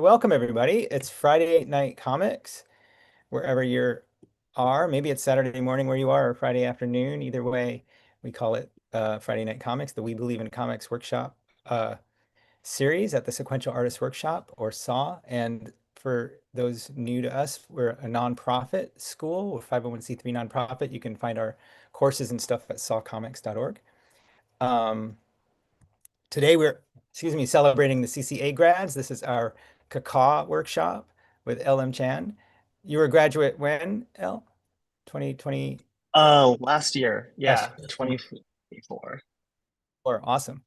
Welcome everybody. It's Friday Night Comics, wherever you are. Maybe it's Saturday morning where you are, or Friday afternoon. Either way, we call it Friday Night Comics, the We Believe in Comics workshop series at the Sequential Artists Workshop, or SAW. And for those new to us, we're a nonprofit school, a 501c3 nonprofit. You can find our courses and stuff at sawcomics.org. Um, Today we're, celebrating the CCA grads. This is our cacao workshop with Elle Lim-Chan. You were a graduate when, Elle? 2024. Last year, yeah, 2024. Awesome.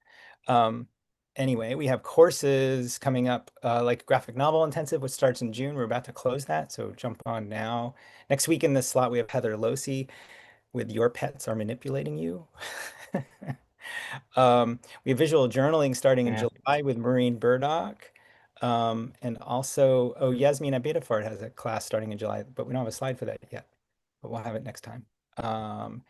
Um, anyway, we have courses coming up, like graphic novel intensive, which starts in June. We're about to close that, so jump on now. Next week in this slot, we have Heather Losi with Your Pets Are Manipulating You. We have visual journaling starting in Yeah. July with Maureen Burdock. And also, oh, Yasmin Abitafart has a class starting in July, but we don't have a slide for that yet, but we'll have it next time. Want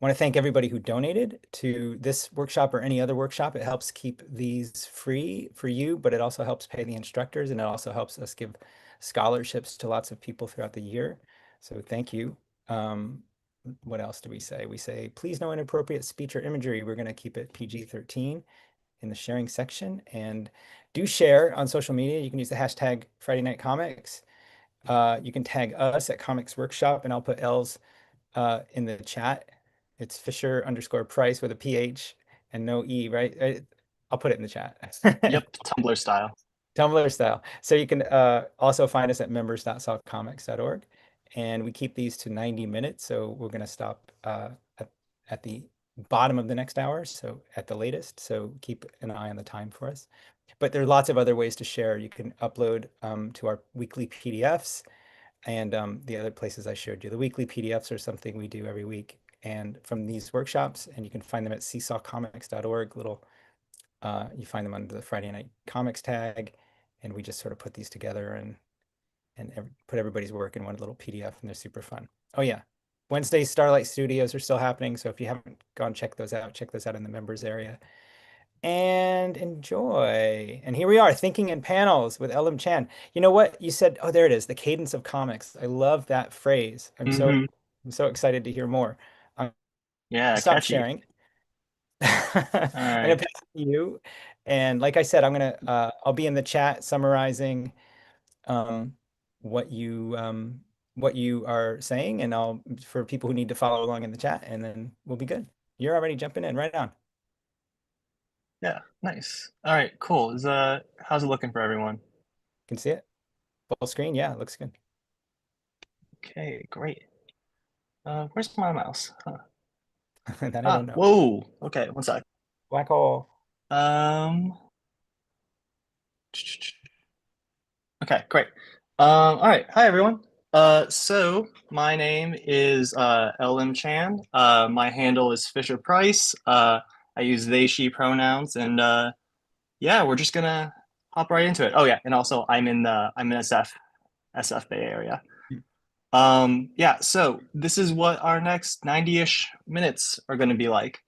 to thank everybody who donated to this workshop or any other workshop. It helps keep these free for you, but it also helps pay the instructors, and it also helps us give scholarships to lots of people throughout the year. So thank you. Um, what else do we say? We say, please no inappropriate speech or imagery. We're going to keep it PG-13 in the sharing section. And do share on social media. You can use the hashtag Friday Night Comics. You can tag us at Comics Workshop, and I'll put L's in the chat. It's Fisher_Price with a PH and no E, right? I'll put it in the chat. Yep, Tumblr style. Tumblr style. So you can also find us at members.softcomics.org. And we keep these to 90 minutes. So we're going to stop at the bottom of the next hour, so at the latest. So keep an eye on the time for us. But there are lots of other ways to share. You can upload to our weekly PDFs and the other places I showed you. The weekly PDFs are something we do every week and from these workshops, and you can find them at seesawcomics.org. You find them under the Friday Night Comics tag, and we just sort of put these together and put everybody's work in one little PDF, and they're super fun. Oh yeah, Wednesday Starlight Studios are still happening, so if you haven't gone check those out in the members area and enjoy. And here we are, thinking in panels with Elle Lim-Chan. You know what? You said, oh, there it is, the cadence of comics. I love that phrase. Hmm. I'm so excited to hear more. I'm Yeah, gonna stop catchy. sharing. All I'm gonna right. pass it to you. And like I said, I'll be in the chat summarizing um what you um what you are saying, and I'll for people who need to follow along in the chat, and then we'll be good. You're already jumping in right on. Yeah, nice. All right, cool. How's it looking for everyone? Can see it. Full screen, yeah, it looks good. Okay, great. Where's my mouse? Huh. That I don't know. Whoa. Okay, one sec. Black hole. Um, okay, great. All right. Hi, everyone. So my name is Elle Lim-Chan. My handle is Fisher Price. I use they, she pronouns, and yeah, we're just gonna hop right into it. Oh yeah, and also I'm in SF Bay Area. Yeah, so this is what our next 90-ish minutes are gonna be like.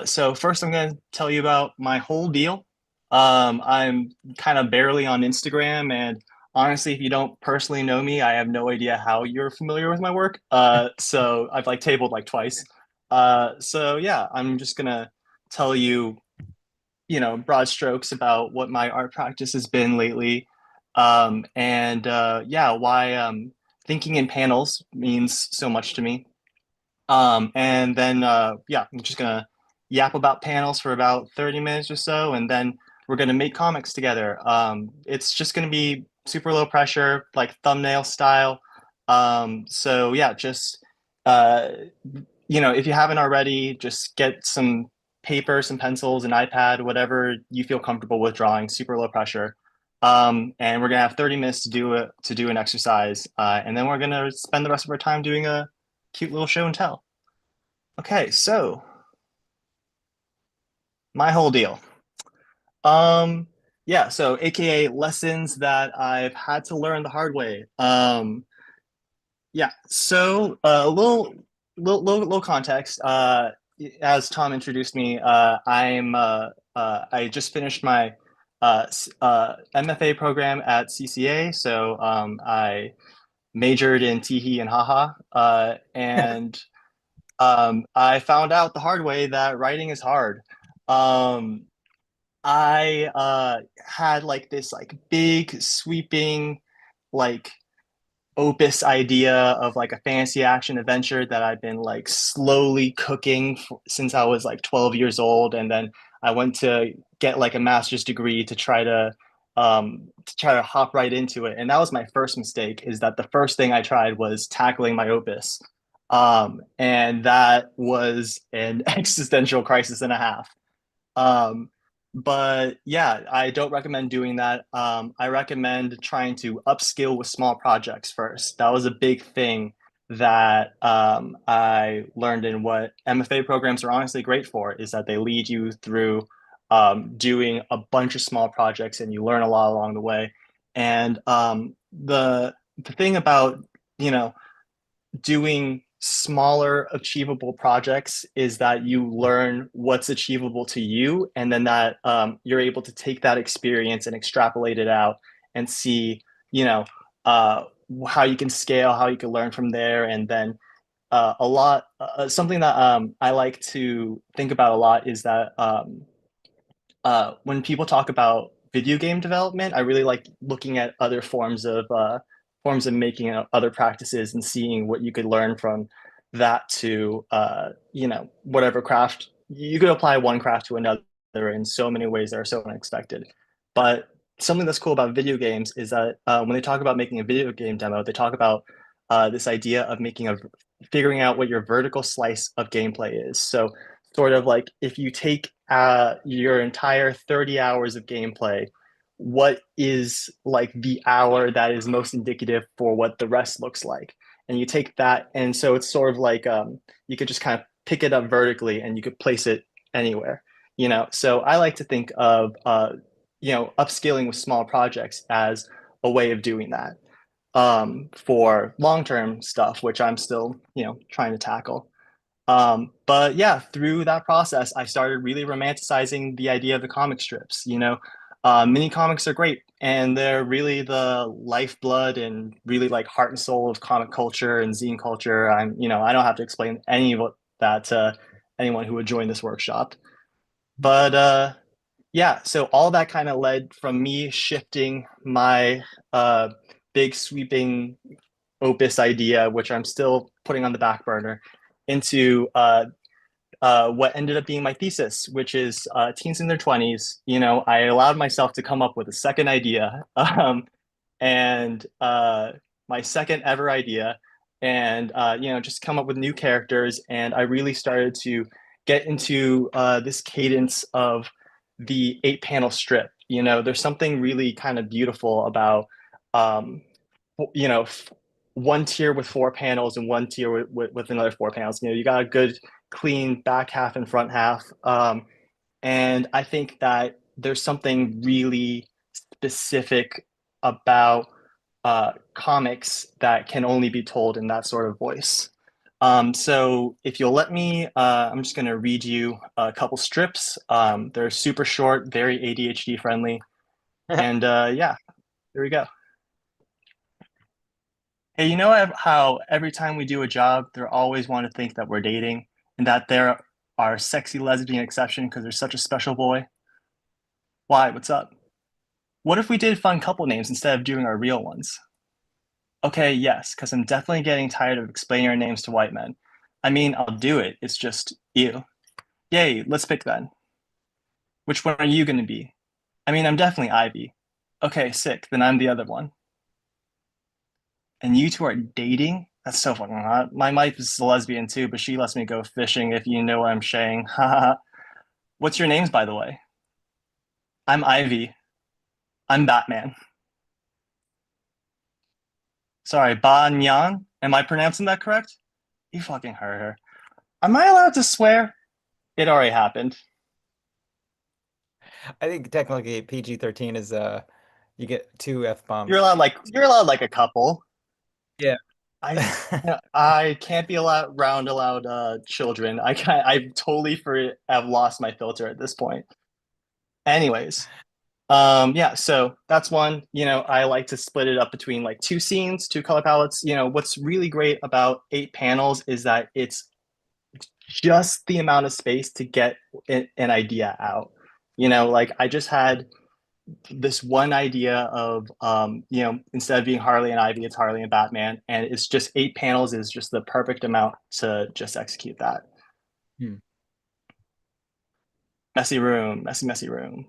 So first I'm gonna tell you about my whole deal. I'm kind of barely on Instagram, and honestly, if you don't personally know me, I have no idea how you're familiar with my work. So I've like tabled like twice. So yeah, I'm just gonna tell you broad strokes about what my art practice has been lately, and yeah, why thinking in panels means so much to me. And then yeah, I'm just gonna yap about panels for about 30 minutes or so, and then we're gonna make comics together. It's just gonna be super low pressure, like thumbnail style. So yeah, just uh, if you haven't already, just get some paper, some pencils, an iPad, whatever you feel comfortable with drawing, super low pressure. And we're gonna have 30 minutes to do an exercise, and then we're gonna spend the rest of our time doing a cute little show and tell. Okay, so my whole deal. Um, yeah, so AKA lessons that I've had to learn the hard way. Yeah, so a little context. As Tom introduced me, I just finished my MFA program at CCA. So I majored in Teehee and Haha, and I found out the hard way that writing is hard. Um, I had like this like big sweeping like opus idea of like a fantasy action adventure that I've been like slowly cooking since I was like 12 years old, and then I went to get like a master's degree to try to hop right into it. And that was my first mistake, is that the first thing I tried was tackling my opus. And that was an existential crisis and a half. Um, but yeah, I don't recommend doing that. I recommend trying to upskill with small projects first. That was a big thing that I learned in what MFA programs are honestly great for, is that they lead you through doing a bunch of small projects and you learn a lot along the way. And the thing about, you know, doing smaller achievable projects is that you learn what's achievable to you, and then that you're able to take that experience and extrapolate it out and see, you know, uh, how you can scale, how you can learn from there. And then a lot something that I like to think about a lot is that when people talk about video game development, I really like looking at other forms of making, other practices, and seeing what you could learn from that to you know, whatever craft. You could apply one craft to another in so many ways that are so unexpected. But something that's cool about video games is that when they talk about making a video game demo, they talk about this idea of figuring out what your vertical slice of gameplay is. So sort of like, if you take your entire 30 hours of gameplay, what is like the hour that is most indicative for what the rest looks like? And you take that, and so it's sort of like you could just kind of pick it up vertically and you could place it anywhere, you know? So I like to think of, you know, upscaling with small projects as a way of doing that for long-term stuff, which I'm still, you know, trying to tackle. But yeah, through that process, I started really romanticizing the idea of the comic strips. You know, mini comics are great, and they're really the lifeblood and really like heart and soul of comic culture and zine culture. You know, I don't have to explain any of that to anyone who would join this workshop. But yeah, so all that kind of led from me shifting my big sweeping opus idea, which I'm still putting on the back burner, into what ended up being my thesis, which is teens in their 20s. You know, I allowed myself to come up with a second idea, and my second ever idea, and you know, just come up with new characters. And I really started to get into this cadence of the 8 panel strip. You know, there's something really kind of beautiful about um, you know, one tier with 4 panels and one tier with another 4 panels. You know, you got a good clean back half and front half. And I think that there's something really specific about comics that can only be told in that sort of voice. So if you'll let me, I'm just going to read you a couple strips. They're super short, very ADHD friendly. And yeah, here we go. Hey, you know how every time we do a job, they're always want to think that we're dating and that they're our sexy lesbian exception because they're such a special boy? Why? What's up? What if we did fun couple names instead of doing our real ones? Okay, yes, because I'm definitely getting tired of explaining our names to white men. I mean, I'll do it. It's just you. Yay, let's pick then. Which one are you going to be? I mean, I'm definitely Ivy. Okay, sick. Then I'm the other one. And you two are dating? That's so fucking hot. My wife is a lesbian too, but she lets me go fishing if you know what I'm saying. Haha. What's your names, by the way? I'm Ivy. I'm Batman. Sorry, Ba Nyan? Am I pronouncing that correct? You fucking heard her. Am I allowed to swear? It already happened. I think technically PG-13 is you get two F-bombs. You're allowed like a couple. Yeah. I can't be allowed round allowed children. I totally have lost my filter at this point. Anyways, Yeah, so that's one. I like to split it up between like two scenes, two color palettes. What's really great about 8 panels is that it's just the amount of space to get an idea out. Like I just had this one idea of instead of being Harley and Ivy, it's Harley and Batman, and it's just 8 panels is just the perfect amount to just execute that. Hmm. Messy room, messy, messy room.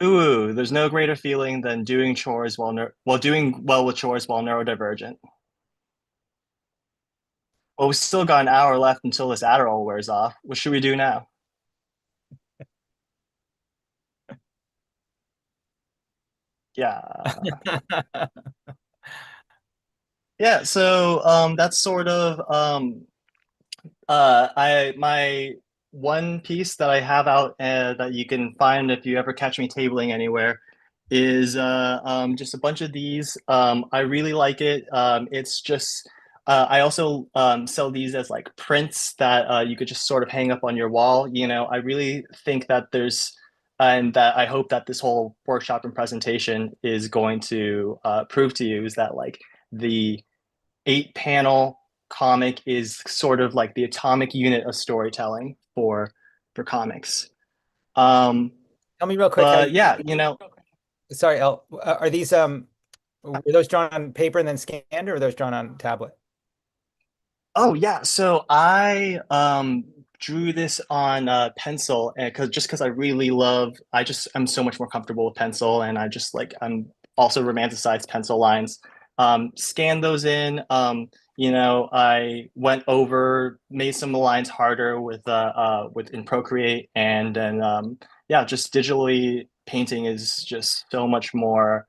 Ooh, there's no greater feeling than doing chores while doing well with chores while neurodivergent. Well, we still got an hour left until this Adderall wears off. What should we do now? Yeah. Yeah, so that's sort of I my one piece that I have out that you can find if you ever catch me tabling anywhere is just a bunch of these. I really like it. It's just I also sell these as like prints that you could just sort of hang up on your wall. I really think that there's and that I hope that this whole workshop and presentation is going to prove to you is that like the 8 panel comic is sort of like the atomic unit of storytelling for comics. Um, Tell me real quick how but yeah, sorry, El, are these were those drawn on paper and then scanned, or were those drawn on tablet? oh yeah, so I drew this on pencil and because I really love I'm so much more comfortable with pencil and I'm also romanticize pencil lines. Scan those in. I went over, made some of the lines harder with in Procreate, and then yeah, just digitally painting is just so much more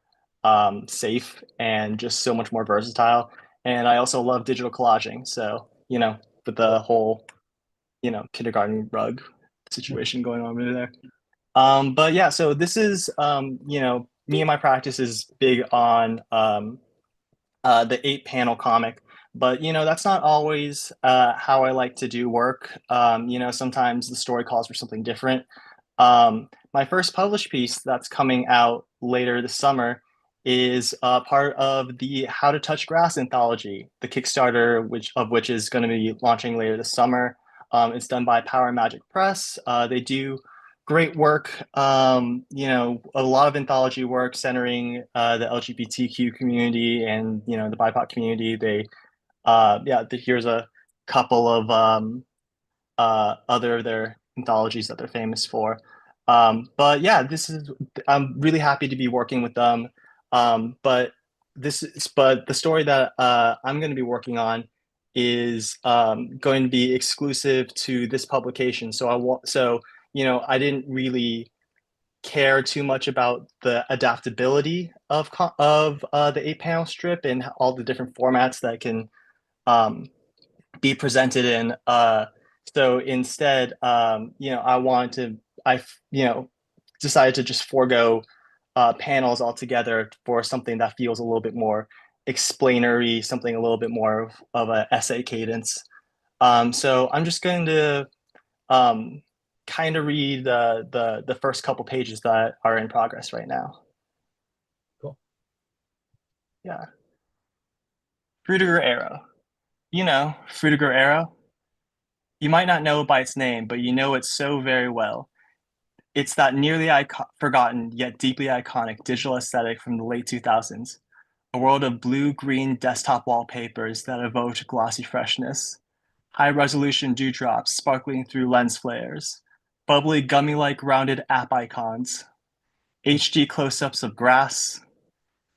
safe and just so much more versatile. And I also love digital collaging. So, with the Cool. whole, kindergarten rug situation going on over there. But yeah, so this is, me and my practice is big on the 8 panel comic. But that's not always how I like to do work. Sometimes the story calls for something different. My first published piece that's coming out later this summer is part of the How to Touch Grass anthology, the Kickstarter, which is going to be launching later this summer. It's done by Power Magic Press. They do great work. A lot of anthology work centering the LGBTQ community and the BIPOC community. Here's a couple of other of their anthologies that they're famous for. But yeah, I'm really happy to be working with them. But the story that I'm going to be working on is going to be exclusive to this publication. I didn't really care too much about the adaptability of the 8 panel strip and all the different formats that can um, be presented in. So instead, I, decided to just forego panels altogether for something that feels a little bit more explainery, something a little bit more of an essay cadence. So I'm just going to um, kind of read the first couple pages that are in progress right now. Cool. Yeah. Frutiger Arrow. Frutiger Arrow. You might not know it by its name, but you know it so very well. It's that nearly forgotten yet deeply iconic digital aesthetic from the late 2000s, a world of blue-green desktop wallpapers that evoked glossy freshness, high-resolution dewdrops sparkling through lens flares, bubbly gummy-like rounded app icons, HD close-ups of grass,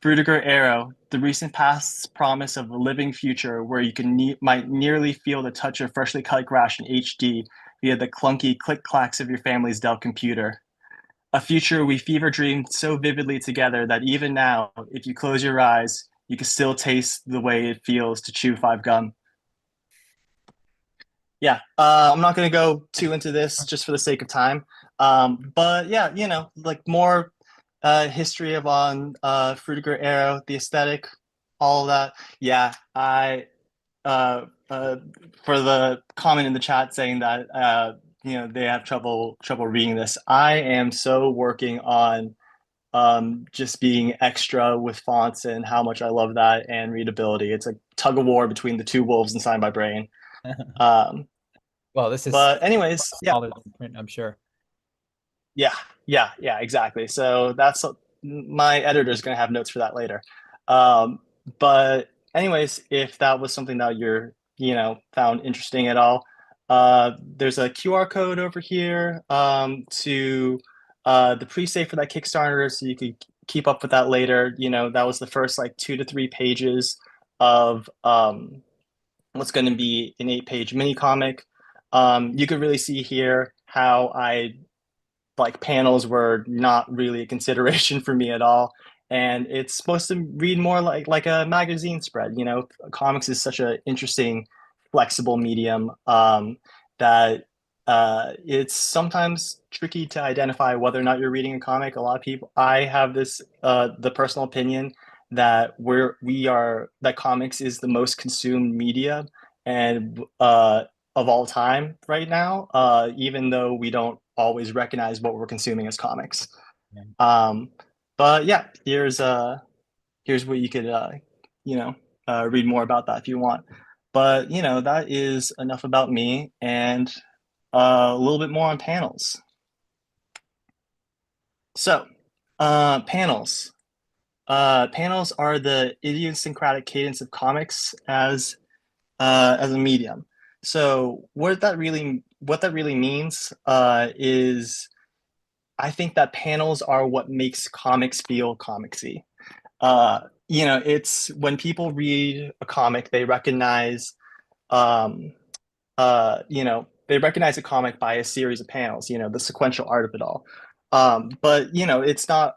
Frutiger Arrow, the recent past's promise of a living future where you might nearly feel the touch of freshly cut grass in HD via the clunky click-clacks of your family's Dell computer. A future we fever dreamed so vividly together that even now, if you close your eyes, you can still taste the way it feels to chew five gum. Yeah, I'm not going to go too into this just for the sake of time. But yeah, like more. history of on Frutiger Arrow, the aesthetic, all of that. Yeah, I uh, uh, for the comment in the chat saying that they have trouble reading this. I am so working on just being extra with fonts and how much I love that and readability. It's a tug of war between the two wolves inside my brain. Um, Well, this is but anyways, yeah, smaller than print, I'm sure. yeah, yeah, exactly. So that's my editor's going to have notes for that later. Um, but anyways, if that was something that found interesting at all, there's a QR code over here to the pre-save for that Kickstarter, so you could keep up with that later. That was the first like 2 to 3 pages of what's going to be an 8-page mini comic. You could really see here how I like panels were not really a consideration for me at all. And it's supposed to read more like a magazine spread. Comics is such an interesting, flexible medium that it's sometimes tricky to identify whether or not you're reading a comic. A lot of people, I have this the personal opinion that that comics is the most consumed media and of all time right now, even though we don't always recognize what we're consuming as comics. Yeah. Um, but yeah, here's what you could you know read more about that if you want. But that is enough about me and a little bit more on panels. So, panels. Panels are the idiosyncratic cadence of comics as a medium. So what that really means is I think that panels are what makes comics feel comicsy. It's when people read a comic, um, they recognize a comic by a series of panels. The sequential art of it all. But it's not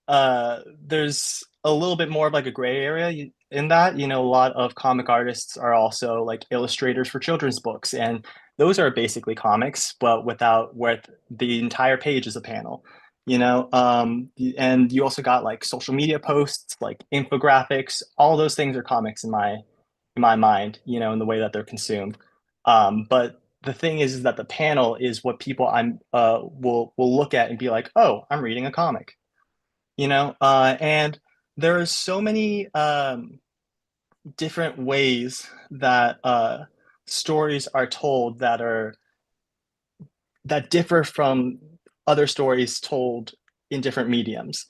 there's a little bit more of like a gray area in that. A lot of comic artists are also like illustrators for children's books, and those are basically comics, but without where the entire page is a panel. And you also got like social media posts, like infographics. All those things are comics in my mind, in the way that they're consumed. But the thing is that the panel is what people I'm will look at and be like, oh, I'm reading a comic. And there's so many different ways that stories are told that differ from other stories told in different mediums.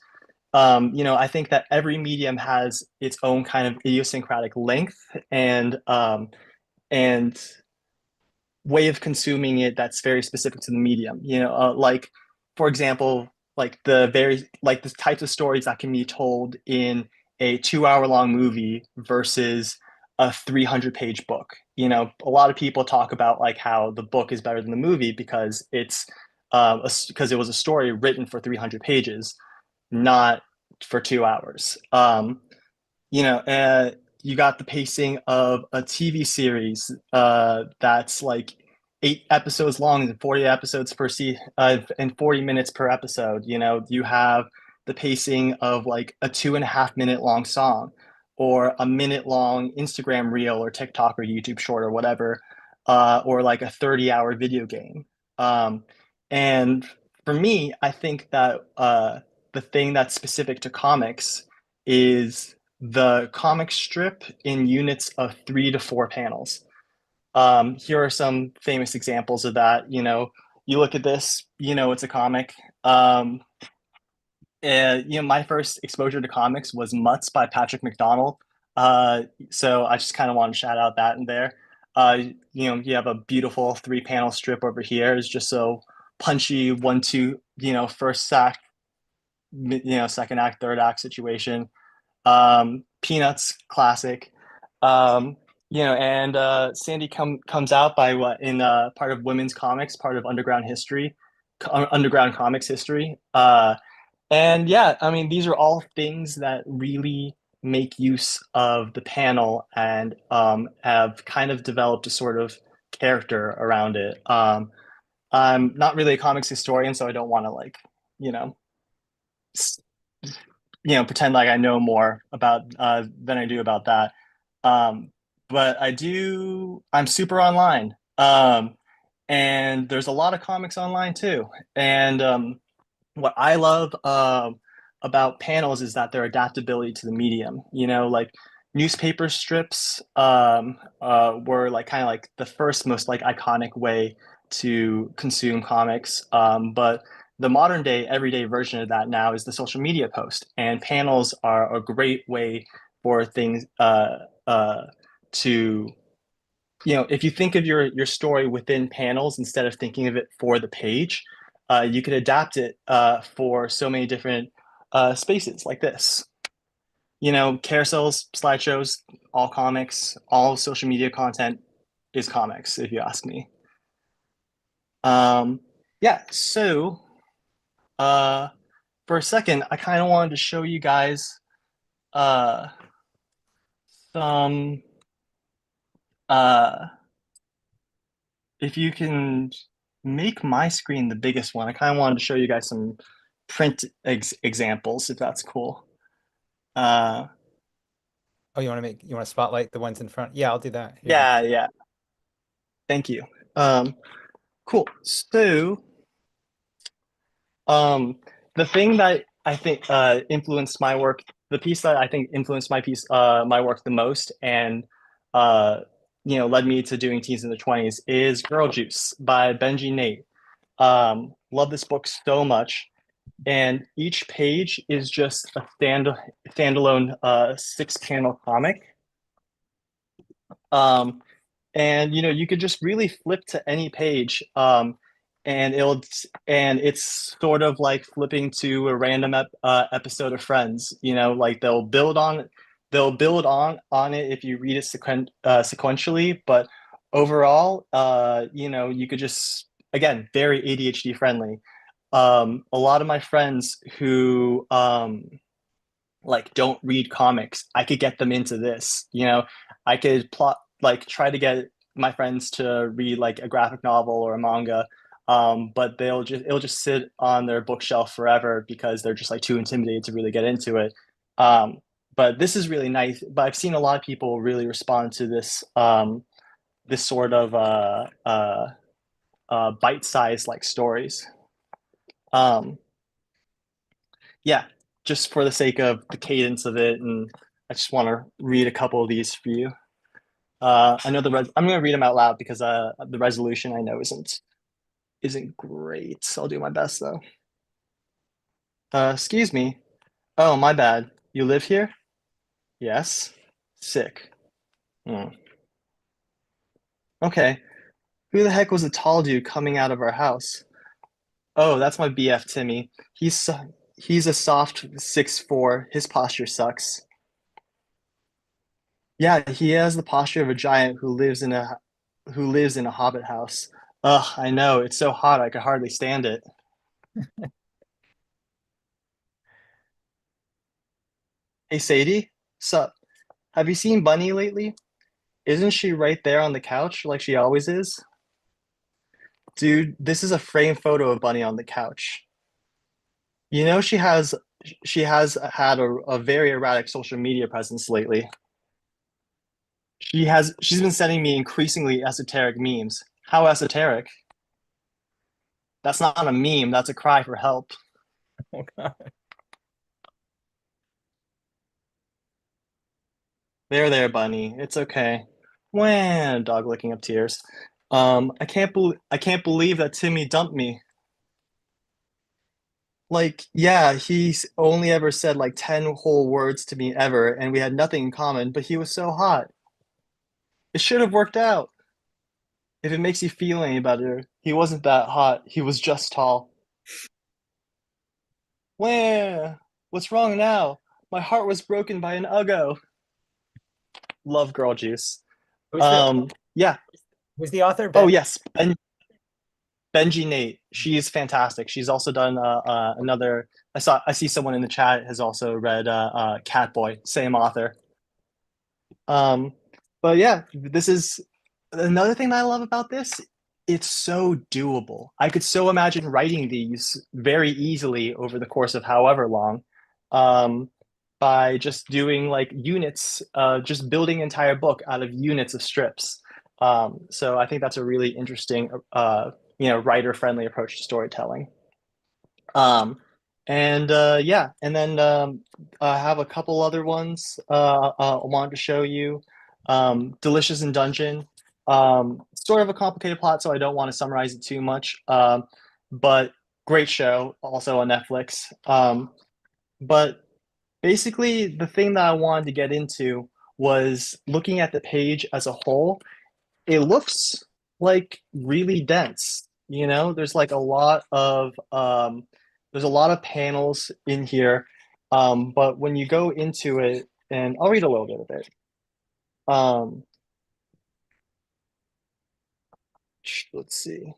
I think that every medium has its own kind of idiosyncratic length and way of consuming it that's very specific to the medium. Like for example, like the types of stories that can be told in a 2 hour long movie versus a 300-page book. A lot of people talk about like how the book is better than the movie because because it was a story written for 300 pages, not for 2 hours. You got the pacing of a TV series that's like 8 episodes long and 40 episodes and 40 minutes per episode. You have the pacing of like a 2.5 minute long song or a minute long Instagram reel or TikTok or YouTube short or whatever, or like a 30-hour video game. And for me, I think that the thing that's specific to comics is the comic strip in units of 3 to 4 panels. Here are some famous examples of that. You look at this, it's a comic. My first exposure to comics was Mutts by Patrick McDonald. So I just kind of want to shout out that in there. You have a beautiful 3 panel strip over here. It's just so punchy, 1, 2, first act, second act, third act situation. Peanuts, classic. Um, and Sandy comes out by what in part of women's comics, part of underground comics history. And yeah, I mean, these are all things that really make use of the panel and have kind of developed a sort of character around it. I'm not really a comics historian, so I don't want to like, you know, pretend like I know more about than I do about that. Um, but I'm super online. And there's a lot of comics online too. And what I love about panels is that their adaptability to the medium. Like newspaper strips were like kind of like the first most like iconic way to consume comics. But the modern day, everyday version of that now is the social media post, and panels are a great way for things to if you think of your story within panels instead of thinking of it for the page, you could adapt it for so many different spaces like this. Carousels, slideshows, all comics, all social media content is comics, if you ask me. Yeah, so uh, for a second, I kind of wanted to show you guys uh, some uh, if you can make my screen the biggest one, I kind of wanted to show you guys some print examples, if that's cool. Uh, Oh, you want to spotlight the ones in front? Yeah, I'll do that. Here. yeah, yeah. Thank you. Um, cool. So, um, the thing that I think influenced my work, the piece that I think influenced my work the most, and uh, led me to doing teens in the 20s is Girl Juice by Benji Nate. Love this book so much. And each page is just a standalone 6-panel comic. Um, and you could just really flip to any page, and it's sort of like flipping to a random episode of Friends. Like they'll build on it if you read it sequentially, but overall, you could just, again, very ADHD friendly. A lot of my friends who like don't read comics, I could get them into this. I could plot like try to get my friends to read like a graphic novel or a manga, but it'll just sit on their bookshelf forever because they're just like too intimidated to really get into it. Um, but this is really nice. But I've seen a lot of people really respond to this sort of bite-sized like stories. Um, yeah, just for the sake of the cadence of it, and I just want to read a couple of these for you. I know I'm going to read them out loud because the resolution I know isn't great. I'll do my best though. Excuse me. Oh, my bad. You live here? Yes. Sick. Hmm. Okay. Who the heck was the tall dude coming out of our house? Oh, that's my BF Timmy. He's a soft 6'4". His posture sucks. Yeah, he has the posture of a giant who lives in a hobbit house. Ugh, I know. It's so hot I could hardly stand it. Hey Sadie, sup? Have you seen Bunny lately? Isn't she right there on the couch like she always is? Dude, this is a framed photo of Bunny on the couch. She has had a very erratic social media presence lately. She's been sending me increasingly esoteric memes. How esoteric? That's not a meme, that's a cry for help. Oh, God. There, Bunny. It's okay. Wah, dog licking up tears. I can't believe that Timmy dumped me. Like, yeah, he's only ever said like 10 whole words to me ever, and we had nothing in common, but he was so hot. It should have worked out. If it makes you feel any better, he wasn't that hot. He was just tall. Wah, what's wrong now? My heart was broken by an Uggo. Love girl juice. Who's the Yeah. who's the author? Oh, Ben? yes. Benji Nate, she's fantastic. She's also done another. I see someone in the chat has also read Catboy, same author. Um, but yeah, this is another thing that I love about this. It's so doable. I could so imagine writing these very easily over the course of however long. by just doing like units, just building an entire book out of units of strips. So I think that's a really interesting, writer-friendly approach to storytelling. Um, and yeah, and then I have a couple other ones I wanted to show you. Delicious in Dungeon. Sort of a complicated plot, so I don't want to summarize it too much. But great show, also on Netflix. But basically, the thing that I wanted to get into was looking at the page as a whole. It looks like really dense. There's like there's a lot of panels in here. But when you go into it, and I'll read a little bit of it. Um, let's see.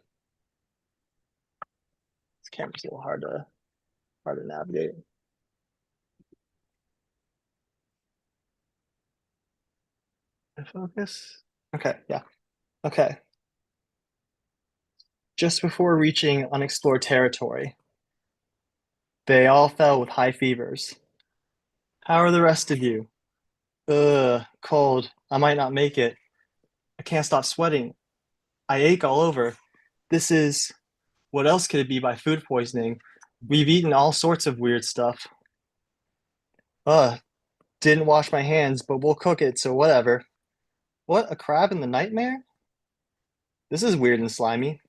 This camera's a little hard to navigate. Focus. Okay, yeah. Okay. Just before reaching unexplored territory, they all fell with high fevers. How are the rest of you? Ugh, cold. I might not make it. I can't stop sweating. I ache all over. This is, what else could it be by food poisoning? We've eaten all sorts of weird stuff. Ugh, didn't wash my hands, but we'll cook it, so whatever. What, a crab in the nightmare? This is weird and slimy.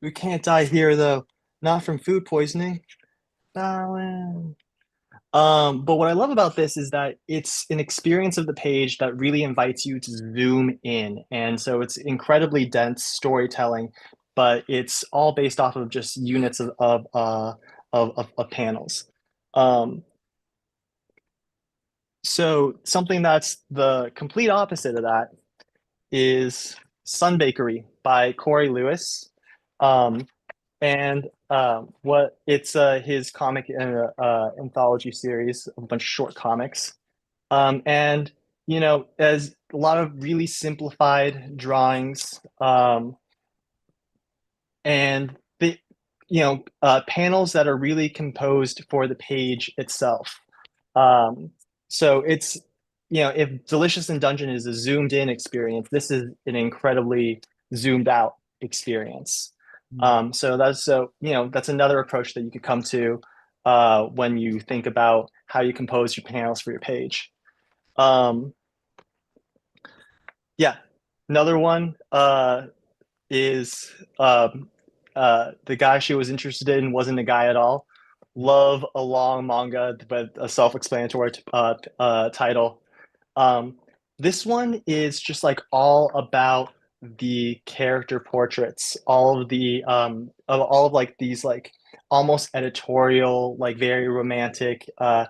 We can't die here, though. Not from food poisoning. Darling. But what I love about this is that it's an experience of the page that really invites you to zoom in. And so it's incredibly dense storytelling, but it's all based off of just units of panels. Um, so something that's the complete opposite of that is Sun Bakery by Corey Lewis. Um, and what it's his comic anthology series, a bunch of short comics. And as a lot of really simplified drawings, and the panels that are really composed for the page itself. Um, so it's if Delicious in Dungeon is a zoomed in experience, this is an incredibly zoomed out experience. That's another approach that you could come to when you think about how you compose your panels for your page. Um, yeah, another one is the guy she was interested in wasn't a guy at all. Love a long manga, but a self-explanatory title. Um, this one is just like all about the character portraits, all of like these like almost editorial, like very romantic, uh,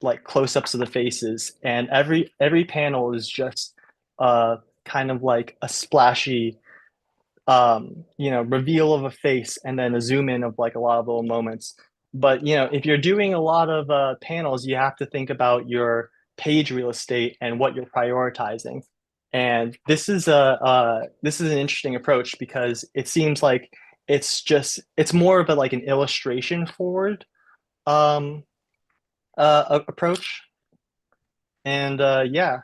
like close-ups of the faces, and every panel is just kind of like a splashy reveal of a face and then a zoom in of like a lot of little moments. But if you're doing a lot of panels, you have to think about your page real estate and what you're prioritizing. And this is an interesting approach because it seems like it's more of a like an illustration forward um, approach. And yeah,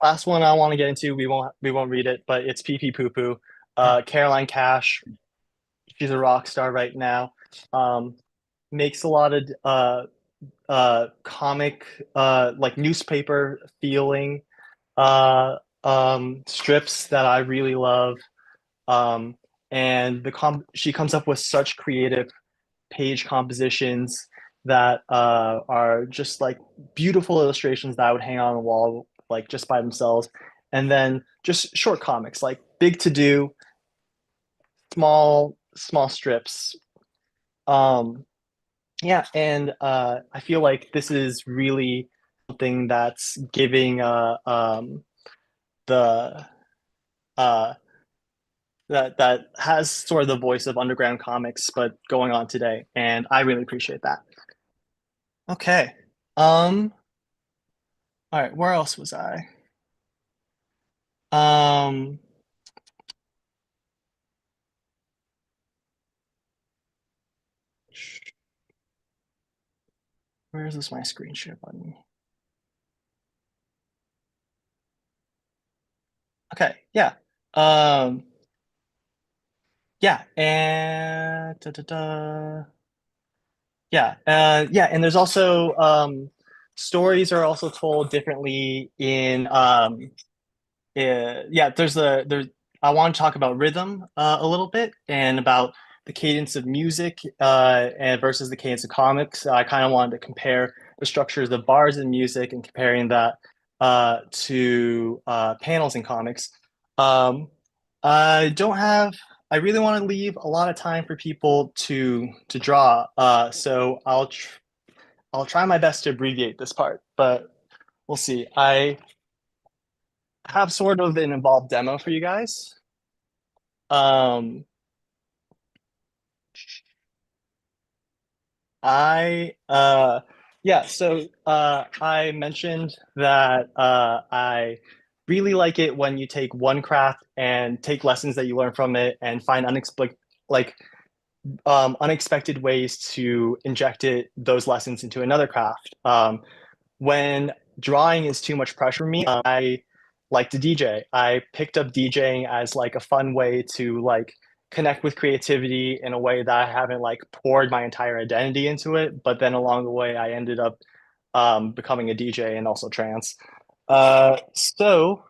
last one I want to get into, we won't read it, but it's Pee Pee Poo Poo. Caroline Cash, she's a rock star right now. Um, Makes a lot of comic, like newspaper feeling strips that I really love. Um, and she comes up with such creative page compositions that are just like beautiful illustrations that I would hang on the wall like just by themselves. And then just short comics like Big To Do, small strips. Um, yeah, and I feel like this is really something that's giving the uh, that has sort of the voice of underground comics, but going on today, and I really appreciate that. Okay. All right, where else was I? Um, Where is this my screen share button? Okay, yeah. Yeah, and yeah, yeah, and there's also stories are also told differently in yeah, there's I want to talk about rhythm a little bit and about the cadence of music and versus the cadence of comics. I kind of wanted to compare the structures of bars in music and comparing that to panels in comics. Um, I don't have. I really want to leave a lot of time for people to draw. So I'll try my best to abbreviate this part, but we'll see. I have sort of an involved demo for you guys. Um, I yeah, so I mentioned that I really like it when you take one craft and take lessons that you learn from it and find like unexpected ways to inject those lessons into another craft. When drawing is too much pressure for me, I like to DJ. I picked up DJing as like a fun way to like connect with creativity in a way that I haven't like poured my entire identity into it. But then along the way, I ended up becoming a DJ and also trance. So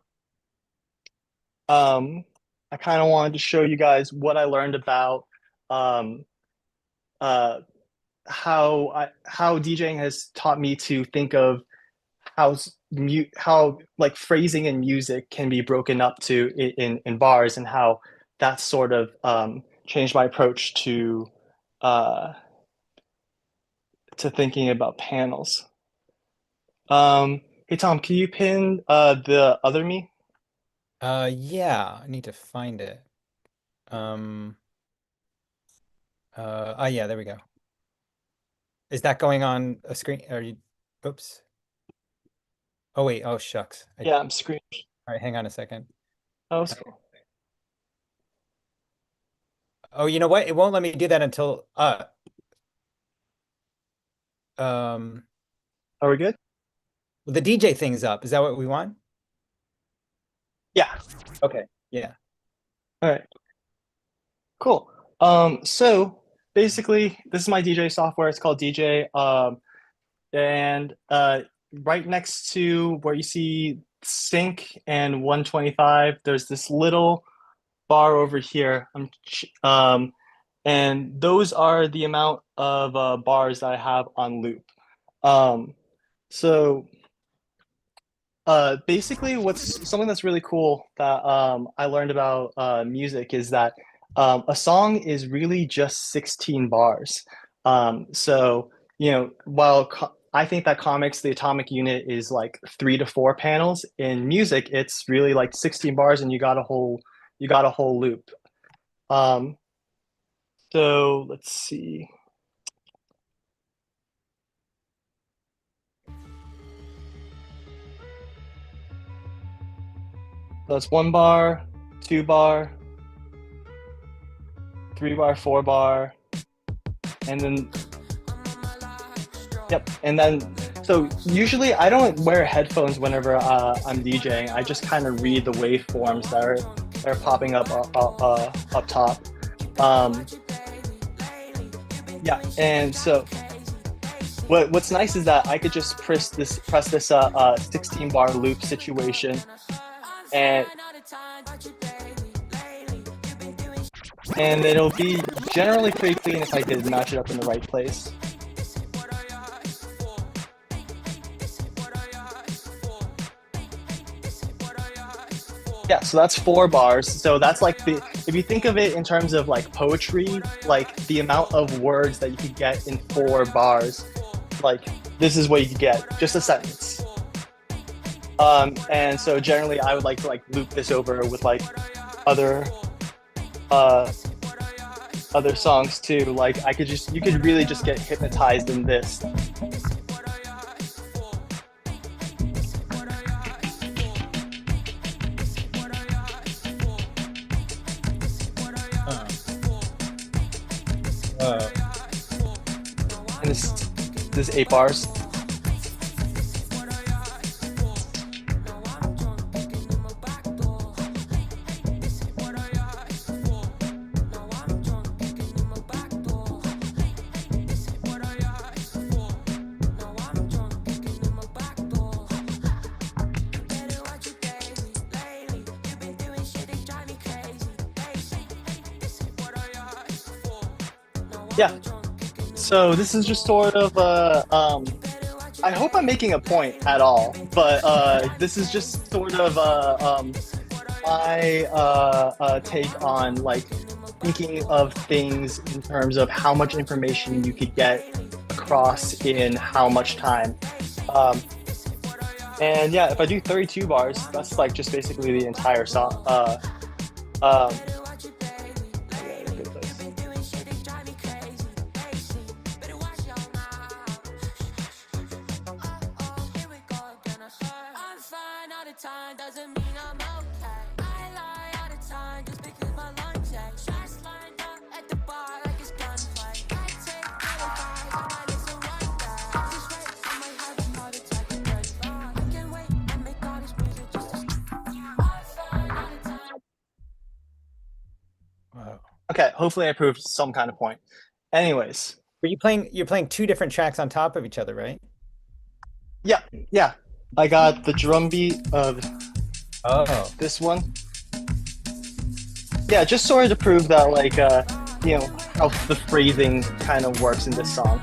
I kind of wanted to show you guys what I learned about um, uh, how DJing has taught me to think of how like phrasing in music can be broken up to in bars and how that sort of changed my approach uh, to thinking about panels. Hey Tom, can you pin the other me? Yeah, I need to find it. Um, oh yeah, there we go. Is that going on a screen? Are you, oops. Oh wait, oh shucks. Yeah, I'm screen. All right, hang on a second. Oh, that's cool. Oh, you know what? It won't let me do that until um Are we good? the DJ thing's up. Is that what we want? Yeah. Okay. Yeah. All right. Cool. So basically, this is my DJ software. It's called DJ. And right next to where you see sync and 125, there's this little bar over here. And those are the amount of bars that I have on loop. Um, so basically, what's something that's really cool that I learned about music is that a song is really just 16 bars. So, you know, while I think that comics, the atomic unit is like 3 to 4 panels, in music, it's really like 16 bars and you got a whole loop. Um, so let's see. So that's 1 bar, 2 bar, 3 bar, 4 bar, and then yep. And then, so usually I don't wear headphones whenever I'm DJing. I just kind of read the waveforms that are popping up top. Um, yeah, and so what's nice is that I could just press this 16 bar loop situation, and it'll be generally pretty clean if I could match it up in the right place. Yeah, so that's 4 bars. So that's like if you think of it in terms of like poetry, like the amount of words that you could get in 4 bars, like this is what you could get, just a sentence. And so generally I would like to like loop this over with like other other songs too. Like you could really just get hypnotized in this. And this 8 bars. Yeah. So this is just sort of I hope I'm making a point at all, but this is just sort of my take on like thinking of things in terms of how much information you could get across in how much time. Um, and yeah, if I do 32 bars, that's like just basically the entire song. Um, yeah, good place. Wow. Okay, hopefully I proved some kind of point. Anyways, You're playing two different tracks on top of each other, right? yeah, yeah. I got the drum beat of Oh. this one. Yeah, just sort of to prove that like how the phrasing kind of works in this song.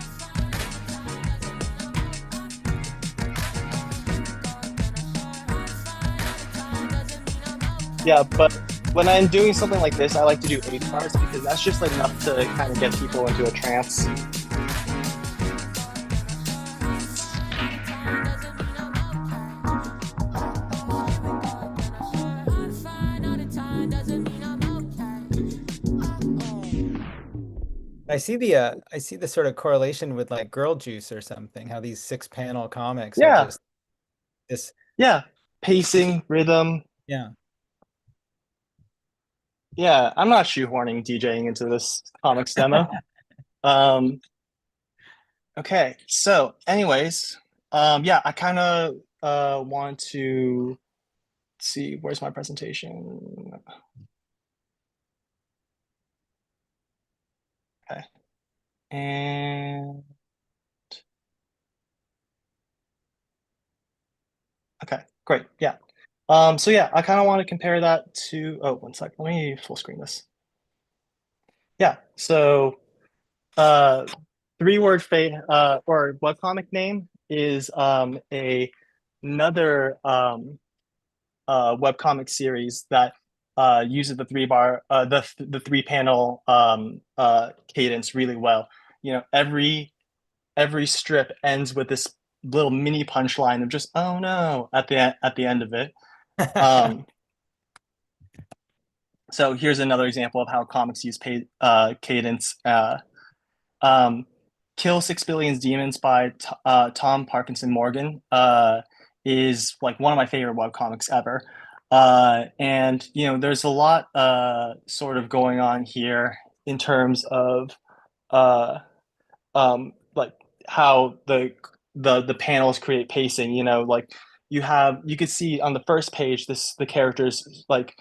Yeah, but when I'm doing something like this, I like to do 8 bars because that's just like enough to kind of get people into a trance. I see the sort of correlation with like Girl Juice or something, how these 6 panel comics are Yeah, just this, yeah. Pacing, rhythm. yeah. Yeah, I'm not shoehorning DJing into this comics demo. Um, okay, so anyways, yeah, I kind of want to see where's my presentation. Okay, and okay, great, yeah. So yeah, I kind of want to compare that to. Oh, one sec. Let me full screen this. Yeah, so uh, 3 word fate or webcomic name is a another webcomic series that uses the 3 bar the 3 panel cadence really well. You know, every strip ends with this little mini punchline of just oh no at the end of it. Um, so here's another example of how comics use cadence. Um, Kill 6 Billion Demons by Tom Parkinson Morgan is like one of my favorite webcomics ever. And you know, there's a lot sort of going on here in terms of uh, like how the panels create pacing. You know, like you could see on the first page the characters like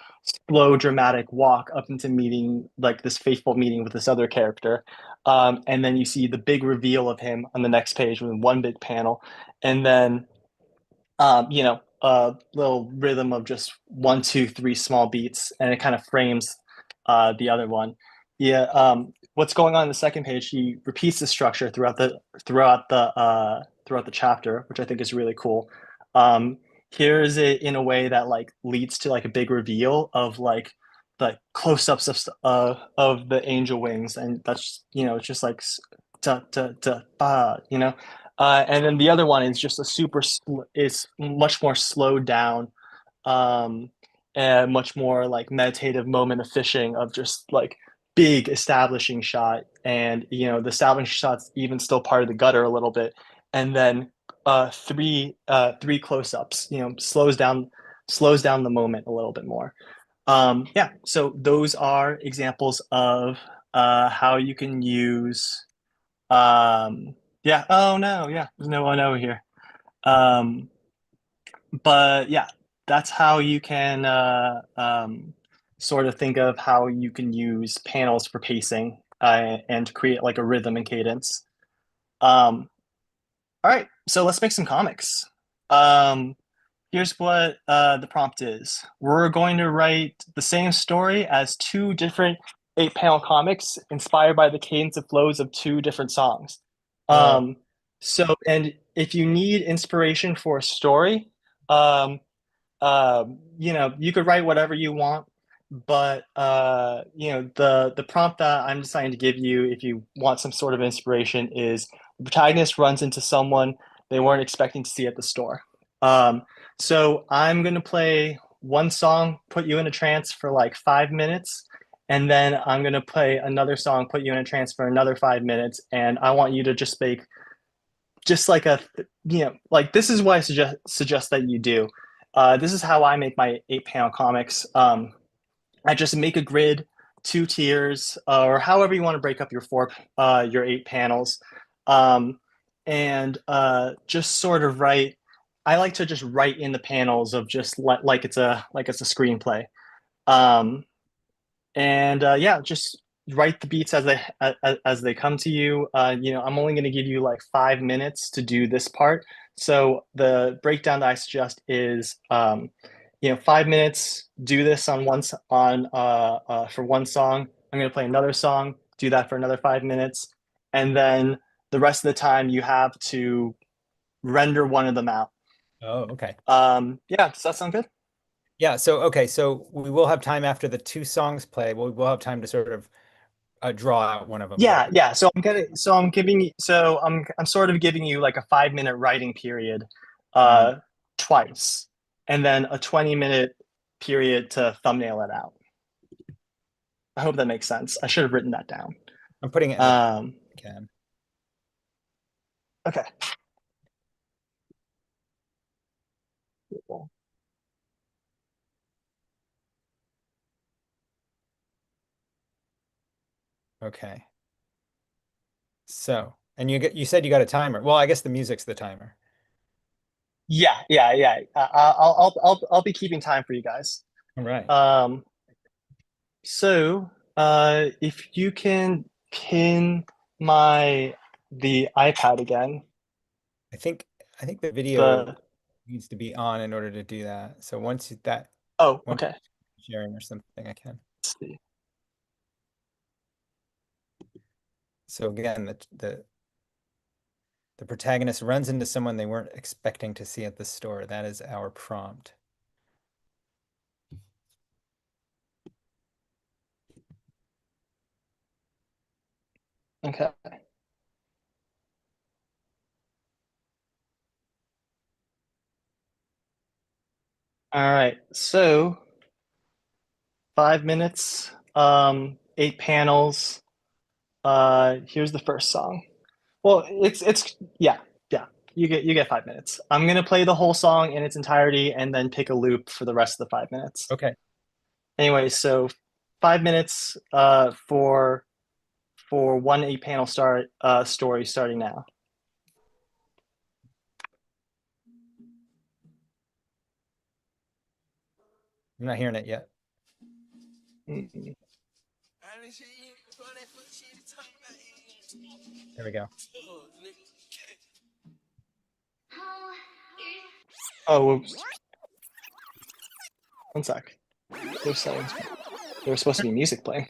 slow dramatic walk up into meeting like this faithful meeting with this other character, and then you see the big reveal of him on the next page with one big panel, and then you know, a little rhythm of just 1 2 3 small beats, and it kind of frames the other one. Yeah, what's going on in the second page? He repeats the structure throughout the chapter, which I think is really cool. Here's it in a way that like leads to like a big reveal of like the close-ups of the angel wings, and that's you know it's just like da da da you know, and then the other one is just a is much more slowed down, um, and much more like meditative moment of fishing of just like big establishing shot, and you know the establishing shot's even still part of the gutter a little bit, and then three close-ups, you know, slows down the moment a little bit more. Yeah, so those are examples of how you can use um, Yeah. Oh no. Yeah. There's no one over here. Um, but yeah, that's how you can sort of think of how you can use panels for pacing and create like a rhythm and cadence. Um, all right, so let's make some comics. Um, Here's what the prompt is. We're going to write the same story as two different 8-panel comics inspired by the cadence of flows of two different songs. Whoa. Um, and if you need inspiration for a story, um, you could write whatever you want, but the prompt that I'm deciding to give you, if you want some sort of inspiration, is the protagonist runs into someone they weren't expecting to see at the store. Um, so I'm gonna play one song, put you in a trance for like 5 minutes, and then I'm gonna play another song, put you in a trance for another 5 minutes, and I want you to just make just like like this is what I suggest that you do. This is how I make my 8-panel comics. I just make a grid, 2 tiers, or however you want to break up your 8 panels, um, and just sort of write. I like to just write in the panels of just like it's a screenplay. Um, and yeah, just write the beats as they come to you. I'm only going to give you like 5 minutes to do this part. So the breakdown that I suggest is 5 minutes. Do this for one song. I'm going to play another song. Do that for another 5 minutes, and then the rest of the time you have to render one of them out. Oh, okay. Yeah, does that sound good? Yeah, so okay, so we will have time after the two songs play. We'll have time to sort of draw out one of them. Yeah, yeah. I'm sort of giving you like a 5 minute writing period, Mm. uh, twice, and then a 20-minute period to thumbnail it out. I hope that makes sense. I should have written that down. I'm putting it in the Um, can. okay. Okay. So, and you said you got a timer. Well, I guess the music's the timer. Yeah, yeah, yeah. I'll be keeping time for you guys. All right. Um, if you can pin the iPad again, I think the video the needs to be on in order to do that. So oh, once okay. sharing or something, I can. Let's see. So again, the protagonist runs into someone they weren't expecting to see at the store. That is our prompt. Okay. All right. So 5 minutes, 8 panels. Here's the first song. Well, it's yeah, yeah. You get 5 minutes. I'm gonna play the whole song in its entirety and then pick a loop for the rest of the 5 minutes. Okay. Anyway, so 5 minutes for one 8-panel story starting now. I'm not hearing it yet. Mm-hmm. There we go. Oh, whoops. One sec. There was supposed to be music playing.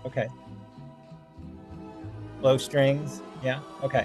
Okay. Low strings. Yeah. Okay.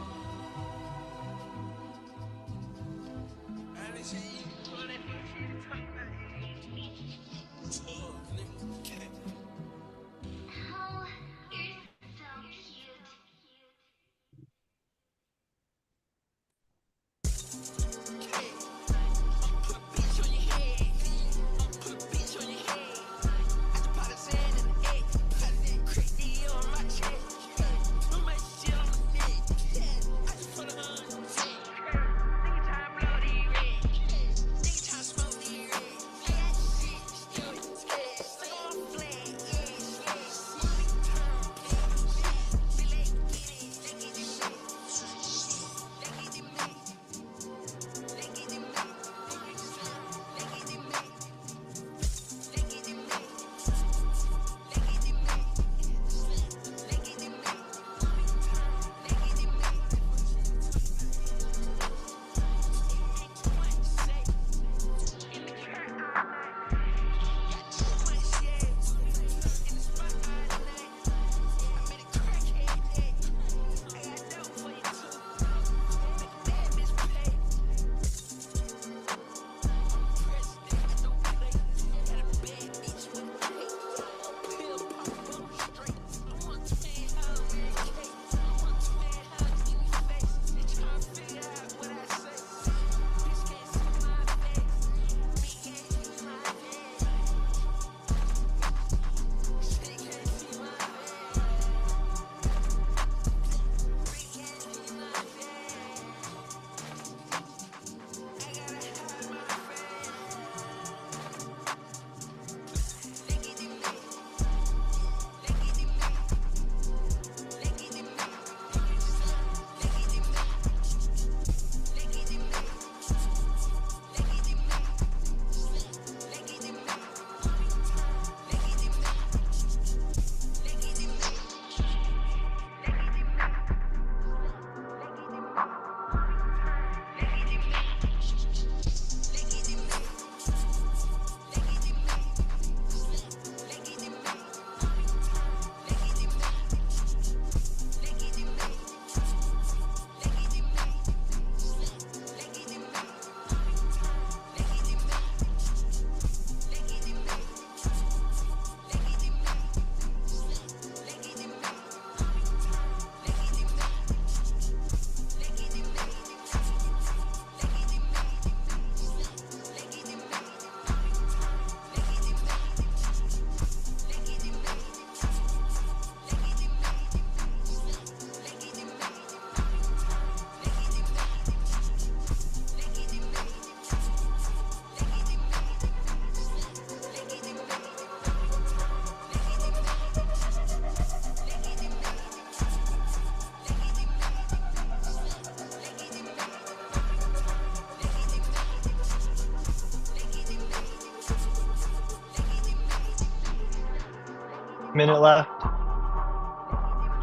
minute left.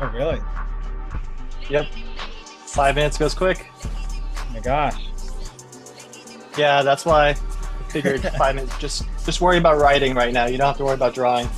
Oh, really? Yep. 5 minutes goes quick. Oh my gosh. Yeah, that's why I figured 5 minutes. Just worry about writing right now. You don't have to worry about drawing.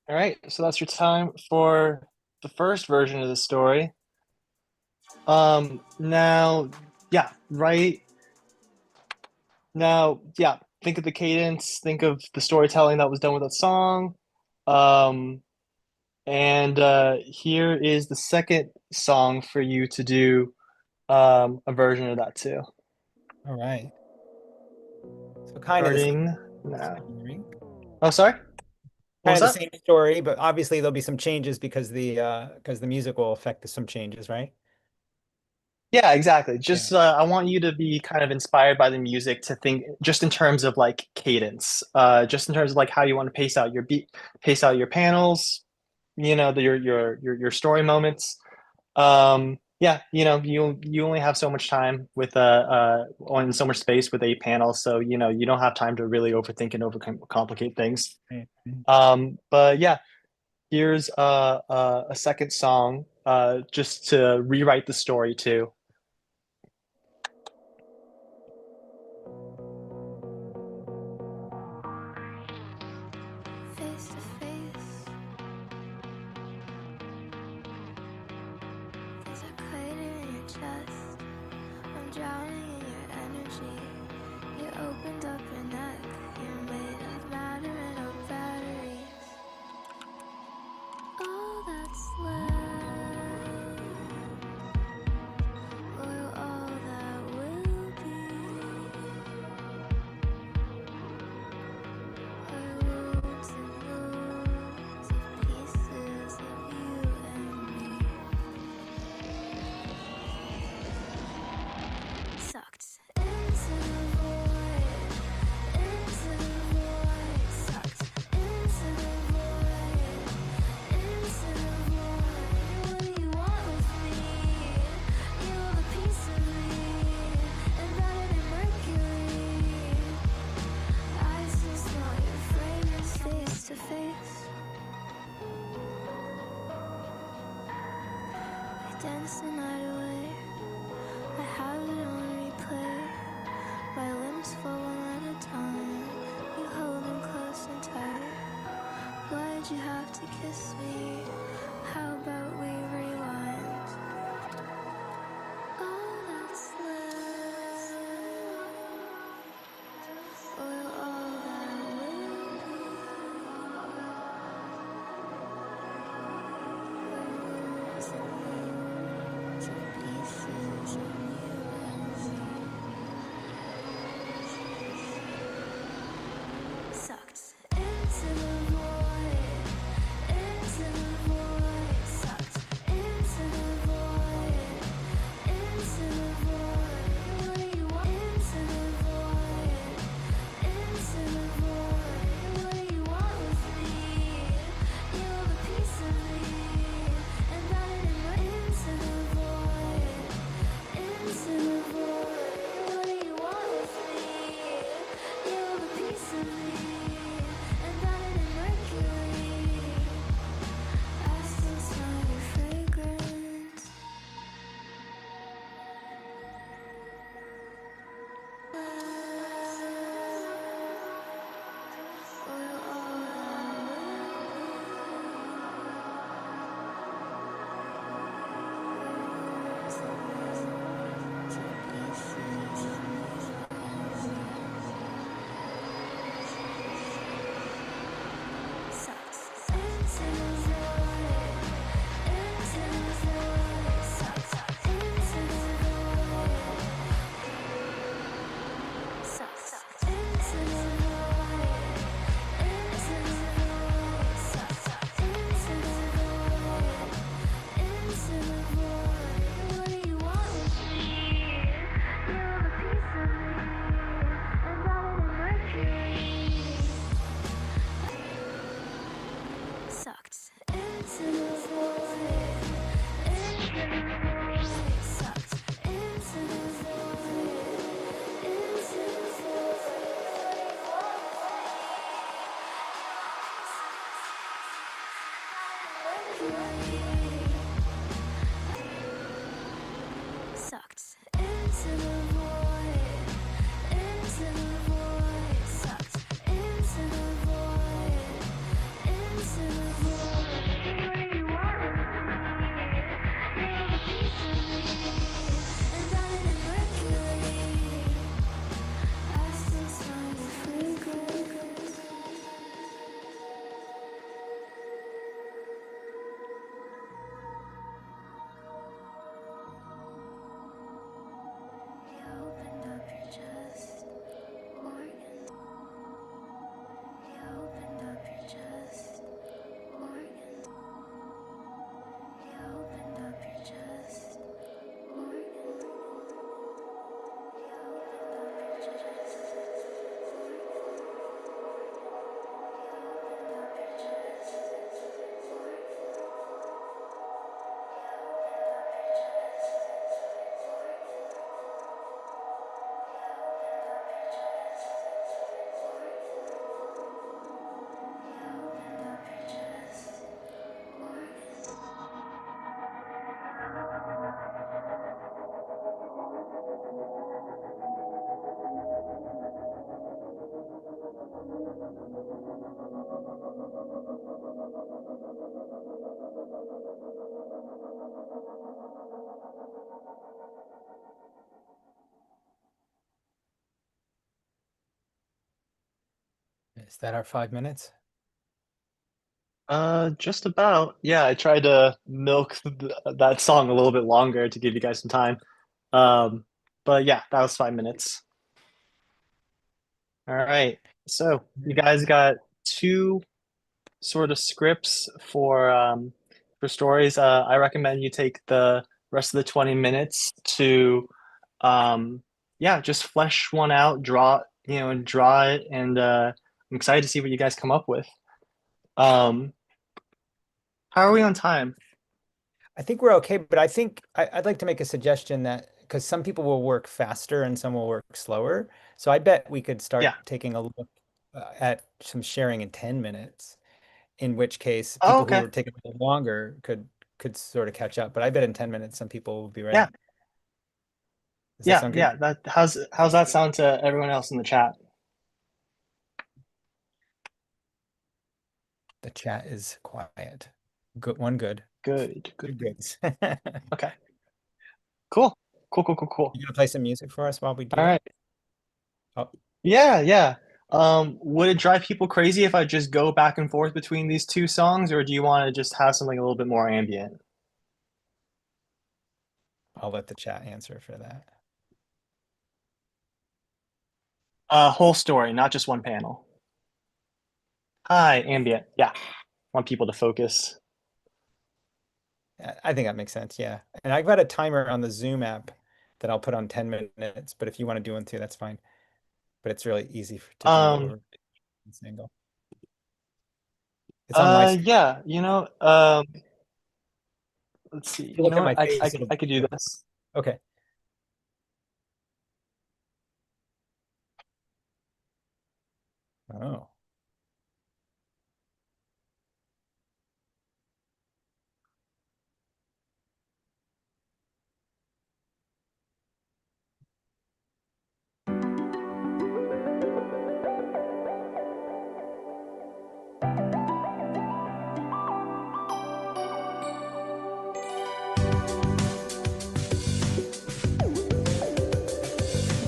All right, so that's your time for the first version of the story. Now, yeah, right now, yeah, think of the cadence, think of the storytelling that was done with that song. Um, and here is the second song for you to do a version of that too. All right. So kind of the same Starting now. story. Oh, sorry. What Kind was of the that? same story, but obviously there'll be some changes because the music will affect some changes, right? Yeah, exactly. Yeah. Just I want you to be kind of inspired by the music to think just in terms of like cadence, just in terms of like how you want to pace out your beat, pace out your panels, your story moments. Yeah, you only have so much time with on so much space with a panel, so you don't have time to really overthink and overcomplicate things. Right, right. But yeah, here's a second song just to rewrite the story too. Face to face, there's a crater in your chest. I'm drowning in your energy. You opened up your neck. You're made of matter and no batteries. All that's left, or all that will be, are wounds and wounds of pieces of you and me. Sucked into the void, sucked into the void, What do you want with me? You're the piece of me, embedded in mercury. I still smell your fragrance face to face. We dance the night away. I have it on replay. My limbs fall one at a time. You hold them close and tight. Why'd you have to kiss me? How about we rewind? All that's left, or all that will be, wounds and wounds of pieces of you and me. Sucked into the void, into Is that our 5 minutes? Just about. Yeah, I tried to milk that song a little bit longer to give you guys some time. But yeah, that was 5 minutes. All right. So you guys got two sort of scripts for stories. I recommend you take the rest of the 20 minutes to yeah, just flesh one out, draw it, and I'm excited to see what you guys come up with. Um, how are we on time? I think we're okay, but I think I'd like to make a suggestion that because some people will work faster and some will work slower. So I bet we could start Yeah. taking a look at some sharing in 10 minutes, in which case Oh, people who okay. are taking a little longer could sort of catch up. But I bet in 10 minutes some people will be Yeah. ready. Does that Yeah, sound good? yeah. How's that sound to everyone else in the chat? The chat is quiet. Good, one good. Good, Two good. goods. Okay. Cool. Cool, cool, cool, cool. You gonna play some music for us while we do All that? right. Oh, Yeah, yeah. Would it drive people crazy if I just go back and forth between these two songs, or do you want to just have something a little bit more ambient? I'll let the chat answer for that. Whole story, not just one panel. Hi, ambient. Yeah. Want people to focus. I think that makes sense. Yeah. And I've got a timer on the Zoom app that I'll put on 10 minutes, but if you want to do one too, that's fine. But it's really easy to do Um, over this angle. It's on my screen. yeah, let's see. If you You look know at what? my face, I could do this. okay. Oh.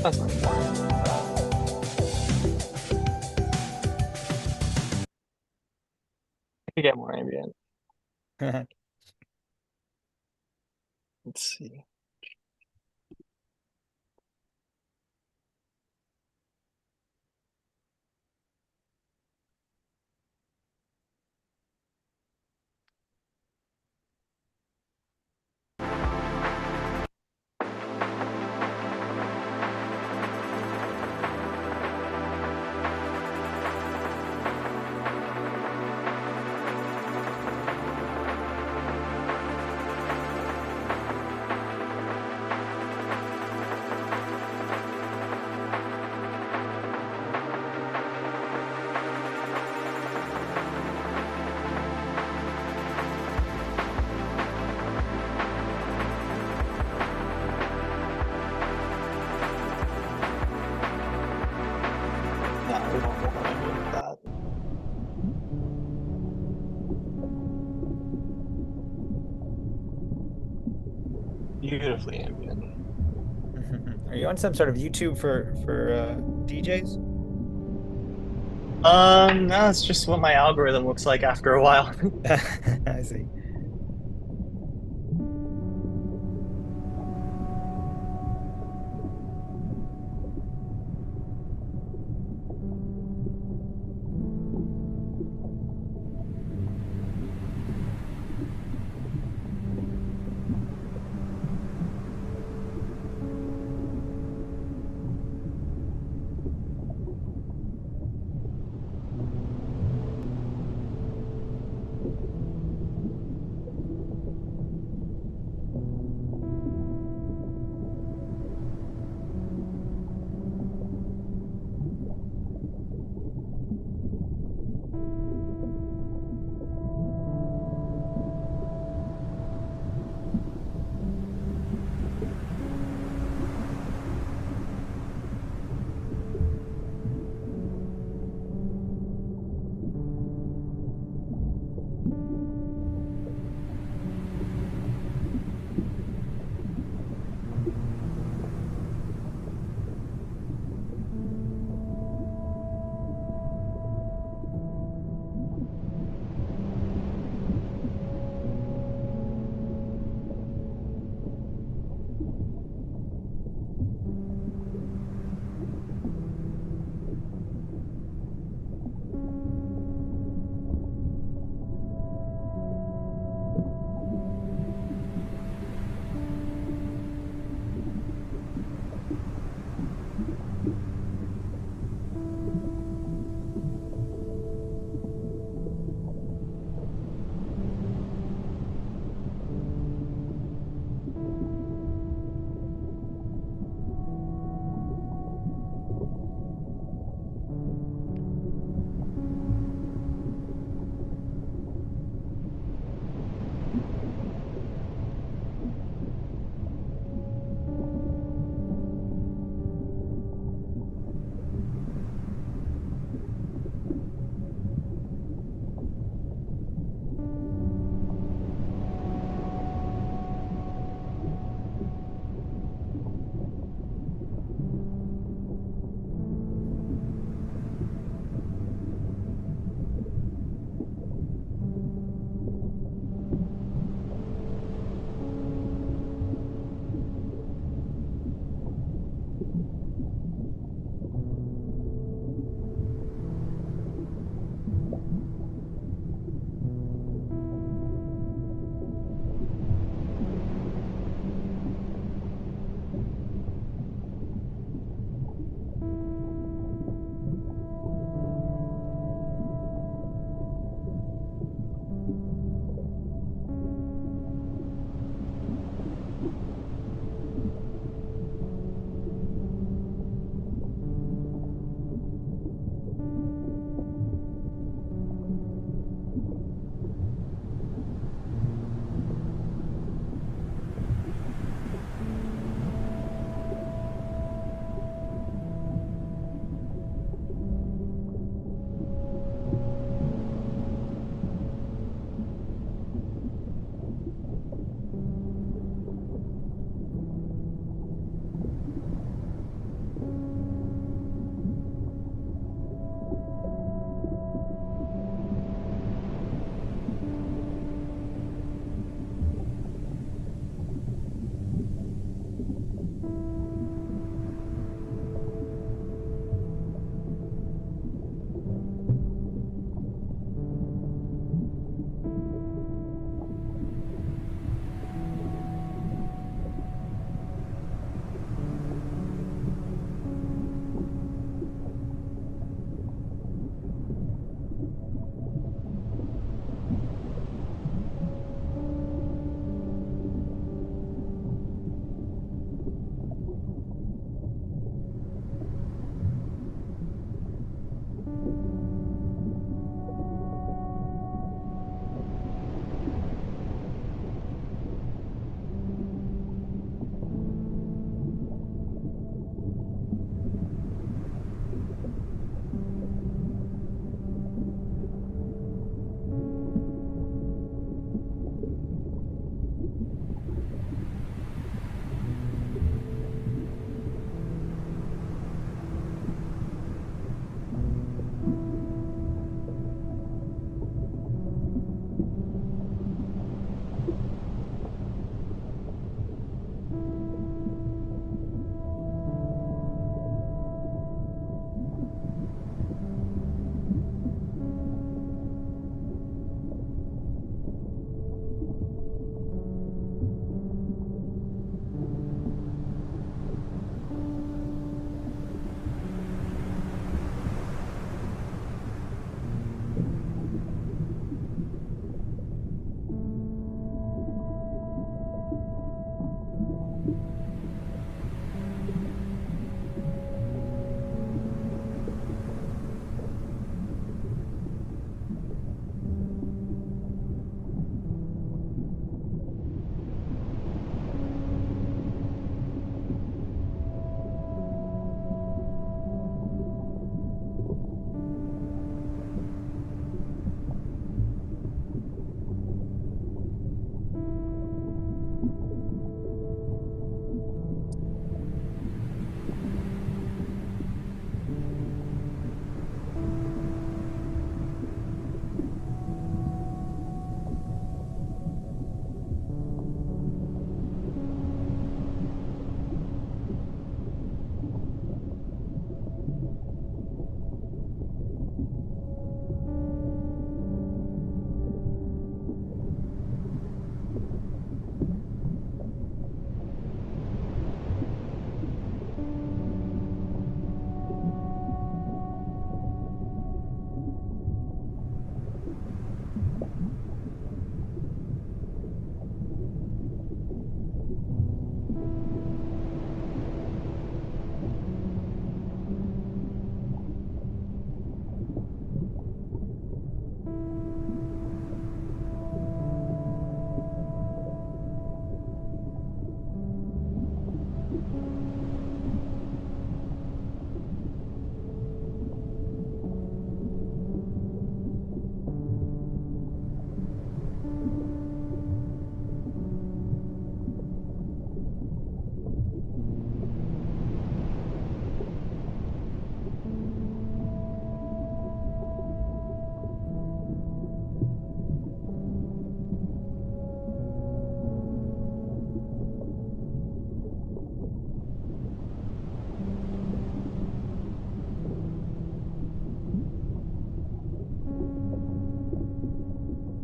That's not more ambient. I could get more ambient. Let's see. No, we don't want more ambient than that. Beautifully ambient. Are you on some sort of YouTube for DJs? No, it's just what my algorithm looks like after a while. I see.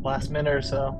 last minute or so.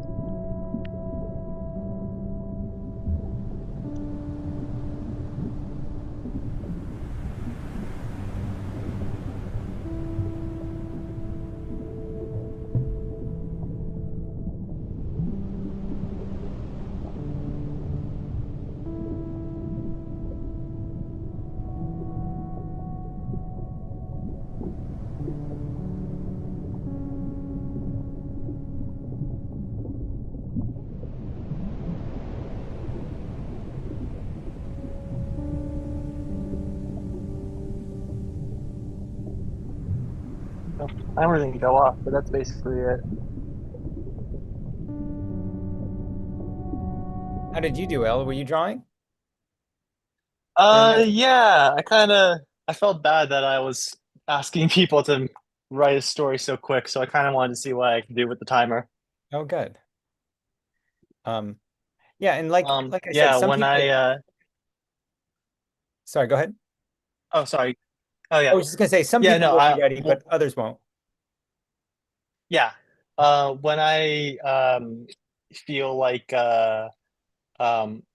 Timer didn't go off, but that's basically it. How did you do, Elle? Were you drawing during that? Yeah, I felt bad that I was asking people to write a story so quick, so I kind of wanted to see what I could do with the timer. Oh, good. Um, yeah, and like I said, Yeah, some when I people. Sorry, go ahead. oh sorry. Oh I yeah. was just gonna say some Yeah, people no, will be I ready, well, but others won't. yeah. When I feel like I'm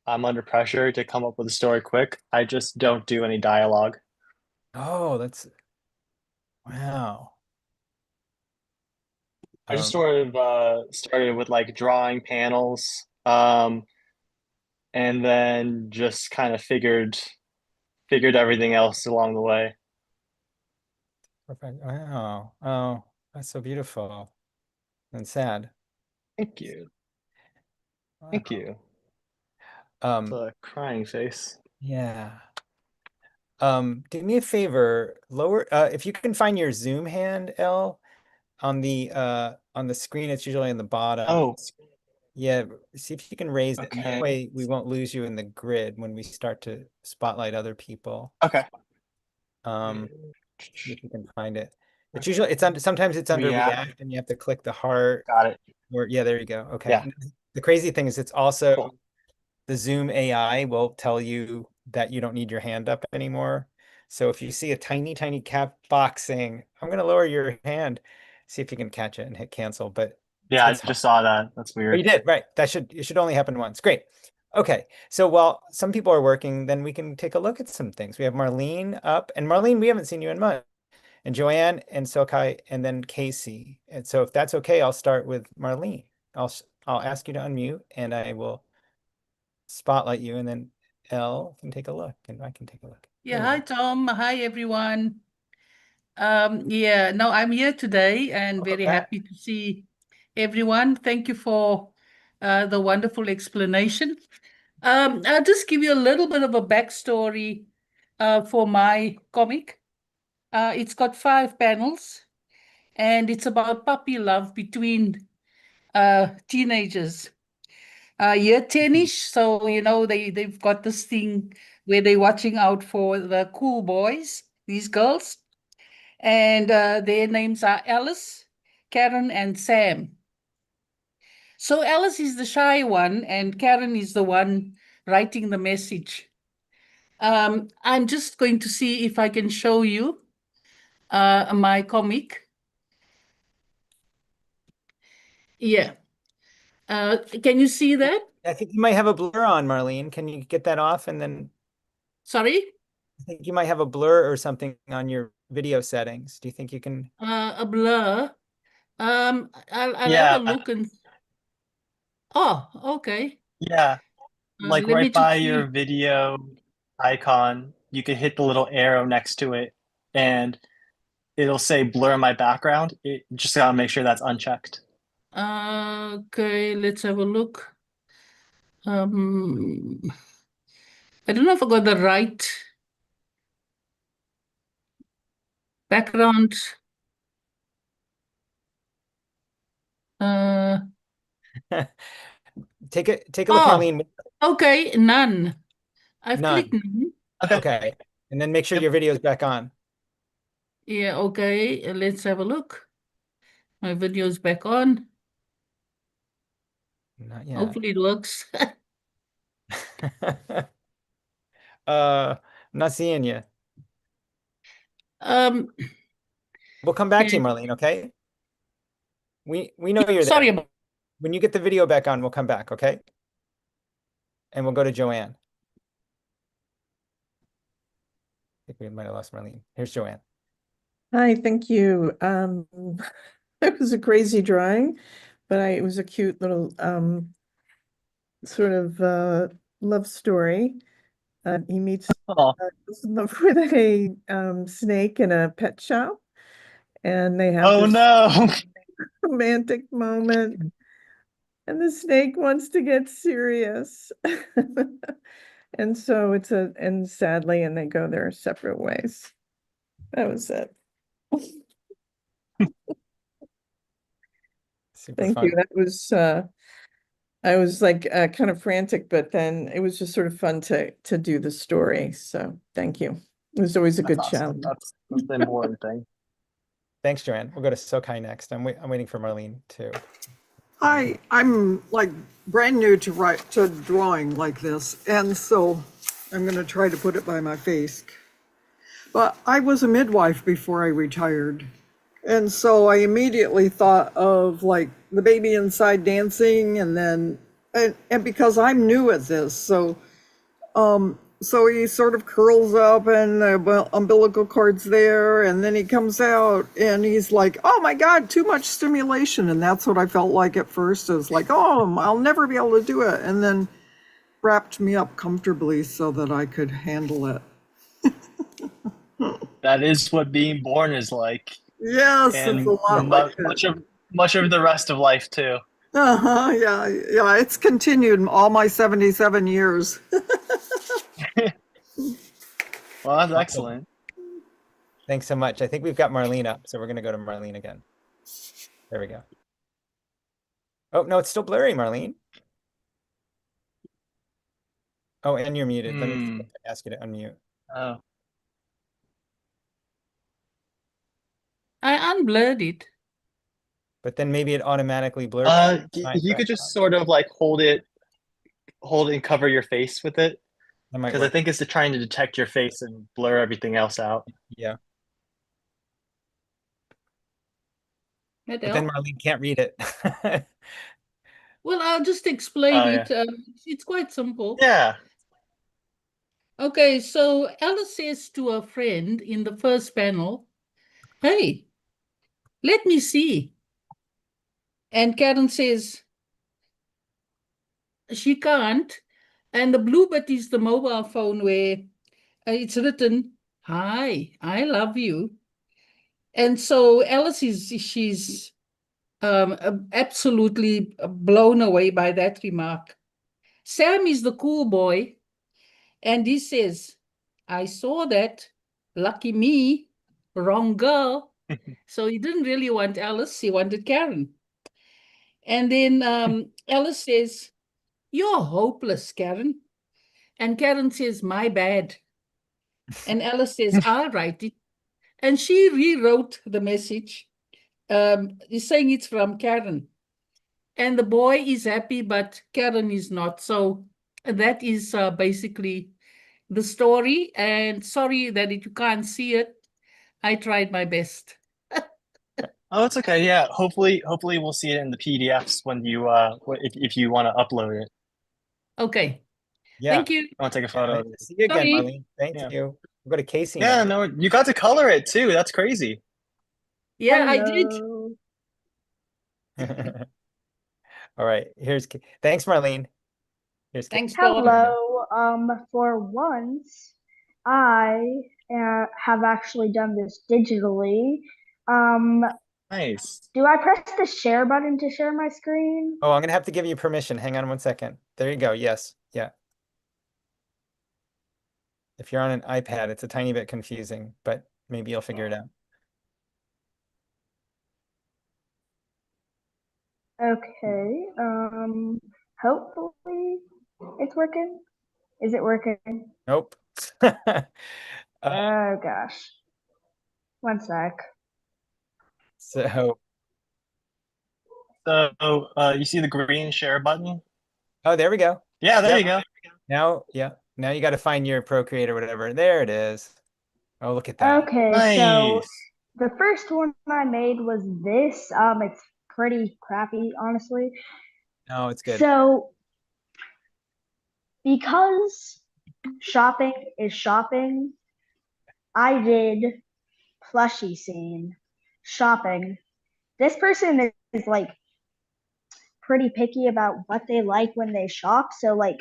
under pressure to come up with a story quick, I just don't do any dialogue. Oh, that's wow. I just Um, sort of started with like drawing panels, and then just kind of figured everything else along the way. Perfect. Wow. Oh, that's so beautiful and sad. Thank you. Thank Wow. you. It's Um, a crying face. yeah. Do me a favor, lower if you can find your zoom hand, L, on the screen, it's usually on the bottom. Oh, Yeah, see if you can raise it, and that okay. way we won't lose you in the grid when we start to spotlight other people. Okay. See if you can find it. It's usually it's under sometimes it's under React. React and you have to click the heart Got it. or yeah, there you go. Okay. Yeah. And the crazy thing is it's also Cool. the Zoom AI will tell you that you don't need your hand up anymore. So if you see a tiny, tiny cap box saying, I'm gonna lower your hand, see if you can catch it and hit cancel. But Yeah, I it's hard. just saw that. That's Oh, you weird. did, right. It should only happen once. Great. Okay. So while some people are working, then we can take a look at some things. We have Marlene up, and Marlene, we haven't seen you in months, and Joanne and Sokai, and then Casey. And so if that's okay, I'll start with Marlene. I'll ask you to unmute, and I will spotlight you, and then Elle can take a look, and I can take a look. Here Yeah, we hi go. Tom. Hi everyone. Yeah, no, I'm here today and Welcome very back. happy to see everyone. Thank you for the wonderful explanation. I'll just give you a little bit of a backstory for my comic. It's got 5 panels and it's about puppy love between teenagers. Year 10-ish, so they've got this thing where they're watching out for the cool boys, these girls. And their names are Alice, Karen, and Sam. So Alice is the shy one, and Karen is the one writing the message. I'm just going to see if I can show you my comic. Yeah. Can you see that? I think you might have a blur on, Marlene. Can you get that off? And then Sorry? I think you might have a blur or something on your video settings. Do you think you can? A blur. I'll have a Yeah, look and. Oh, okay. yeah. Like Let me right by just your see. video icon, you could hit the little arrow next to it and it'll say blur my background. It just gotta make sure that's unchecked. Okay, let's have a look. Um, I don't know if I got the right background. Uh, Take a look, oh, Marlene. okay, none. I've clicked None. none. Okay. Okay. And then make sure Yep. your video is back on. Yeah, okay, let's have a look. My video's back on. Not yet. Hopefully it works. I'm not seeing you. Um, We'll come back to you, okay. Marlene, okay? We know Yeah, you're sorry there. about when you get the video back on, we'll come back, okay? And we'll go to Joanne. I think we might have lost Marlene. Here's Joanne. Hi, thank you. It was a crazy drawing, but it was a cute little sort of love story. He meets Oh, with a snake in a pet shop, and they have oh this no. romantic moment, and the snake wants to get serious. And so and sadly, and they go their separate ways. That was it. Super Thank fun. you. That was I was like kind of frantic, but then it was just sort of fun to do the story. So thank you. It was always a That's good awesome. challenge. That's the important thing. Thanks, Joanne. We'll go to Sokai next. I'm waiting for Marlene too. Hi, I'm like brand new to drawing like this, and so I'm going to try to put it by my face. But I was a midwife before I retired, and so I immediately thought of like the baby inside dancing, and then and because I'm new at this, so he sort of curls up and the umbilical cord's there, and then he comes out and he's like, oh my God, too much stimulation. And that's what I felt like at first. It was like, oh, I'll never be able to do it. And then wrapped me up comfortably so that I could handle it. That is what being born is like. Yes, And it's a lot like that. much of the rest of life too. Yeah, it's continued all my 77 years. Well, that's excellent. Thanks so much. I think we've got Marlene up, so we're going to go to Marlene again. There we go. Oh, no, it's still blurry, Marlene. Oh, and you're muted. Let me ask you to unmute. Oh. I unblurred it. But then maybe it automatically blurs. If you could just sort of like hold it and cover your face with it. That might Because I work. think it's trying to detect your face and blur everything else out. Yeah. That But then helped. Marlene can't read it. Well, I'll just explain Oh, it. It's quite simple. Yeah. Okay, so Ella says to her friend in the first panel, hey, let me see. And Karen says, she can't. And the blue bit is the mobile phone where it's written, hi, I love you. And so Alice she's absolutely blown away by that remark. Sam is the cool boy, and he says, I saw that, lucky me, wrong girl. So he didn't really want Alice, he wanted Karen. And then Alice says, you're hopeless, Karen. And Karen says, my bad. And Alice says, I'll write it. And she rewrote the message, saying it's from Karen. And the boy is happy, but Karen is not. So that is basically the story. And sorry that you can't see it. I tried my best. Oh, it's okay. Yeah. Hopefully we'll see it in the PDFs when you if you want to upload it. Okay. Yeah. Thank you. I want to take a photo of it. See you again, Sorry. Marlene. Thank Yeah. you. We'll go to Casey Yeah, now. no, you got to color it too. That's crazy. Yeah, I did. All right. Thanks, Marlene. Here's Thanks for Hello. For once, I have actually done this digitally. Nice. Do I press the share button to share my screen? Oh, I'm gonna have to give you permission. Hang on one second. There you go. Yes. Yeah. If you're on an iPad, it's a tiny bit confusing, but maybe you'll figure it out. Okay. Hopefully it's working. Is it working? Nope. Oh gosh. One sec. So, You see the green share button? oh, there we go. Yeah, there Yep. you go. Now, yeah. Now you got to find your Procreate or whatever. There it is. Oh, look at that. Okay, so Nice. the first one I made was this. It's pretty crappy, honestly. No, it's good. So, because shopping is shopping, I did plushie scene shopping. This person is like pretty picky about what they like when they shop. So like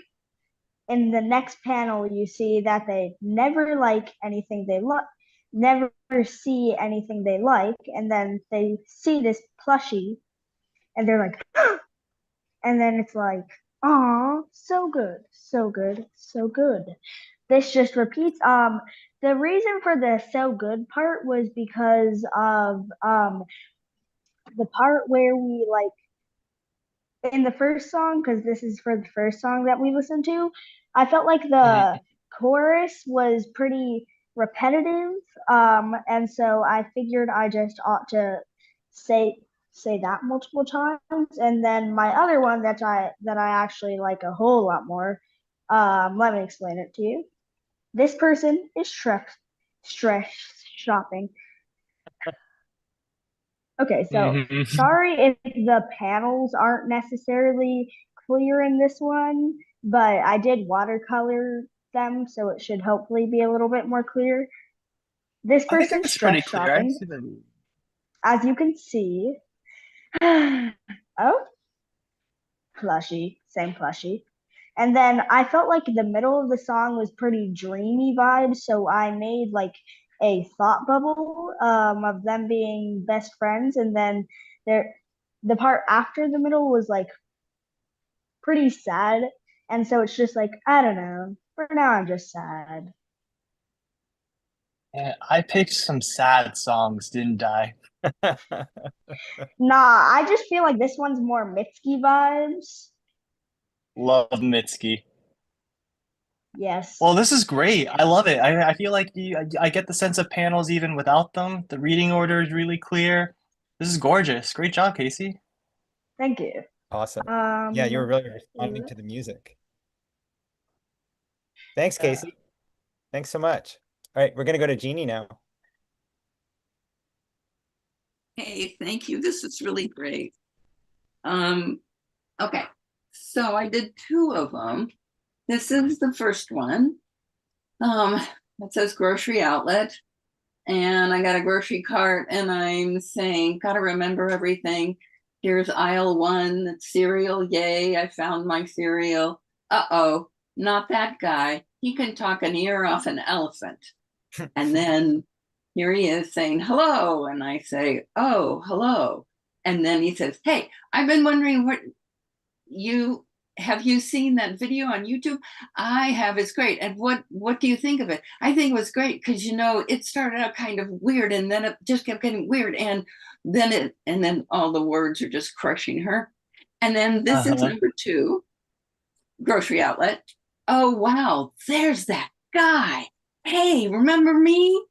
in the next panel, you see that they never like anything they like, never see anything they like, and then they see this plushie, and they're like, and then it's like, oh, so good, so good, so good. This just repeats. The reason for the so good part was because of the part where we like in the first song, because this is for the first song that we listened to. I felt like the chorus was pretty repetitive, and so I figured I just ought to say that multiple times. And then my other one that I actually like a whole lot more. Let me explain it to you. This person is stress shopping. Okay, so Mhm. sorry if the panels aren't necessarily clear in this one, but I did watercolor them, so it should hopefully be a little bit more clear. This I think person's it's pretty stress clear. I shopping, see them. as you can see. Oh, plushie, same plushie. And then I felt like the middle of the song was pretty dreamy vibes, so I made like a thought bubble of them being best friends, and then the part after the middle was like pretty sad, and so it's just like I don't know. For now, I'm just sad. Yeah, I picked some sad songs, didn't I? Nah, I just feel like this one's more Mitski vibes. Love Mitski. Yes. Well, this is great. I love it. I feel like I get the sense of panels even without them. The reading order is really clear. This is gorgeous. Great job, Casey. Thank you. Awesome. Yeah, you're really responding to the music. Thanks, Yeah. Casey. Thanks so much. All right, we're gonna go to Jeannie now. Hey, thank you. This is really great. Okay, so I did two of them. This is the first one. It says grocery outlet, and I got a grocery cart, and I'm saying, gotta remember everything. Here's aisle 1, cereal, yay, I found my cereal. Uh-oh, not that guy. He can talk an ear off an elephant. And then here he is saying hello, and I say, oh, hello. And then he says, hey, I've been wondering what have you seen that video on YouTube? I have. It's great. And what do you think of it? I think it was great because it started out kind of weird, and then it just kept getting weird, and then all the words are just crushing her. And then this is number 2, grocery outlet. Oh wow, there's that guy. Hey, remember me?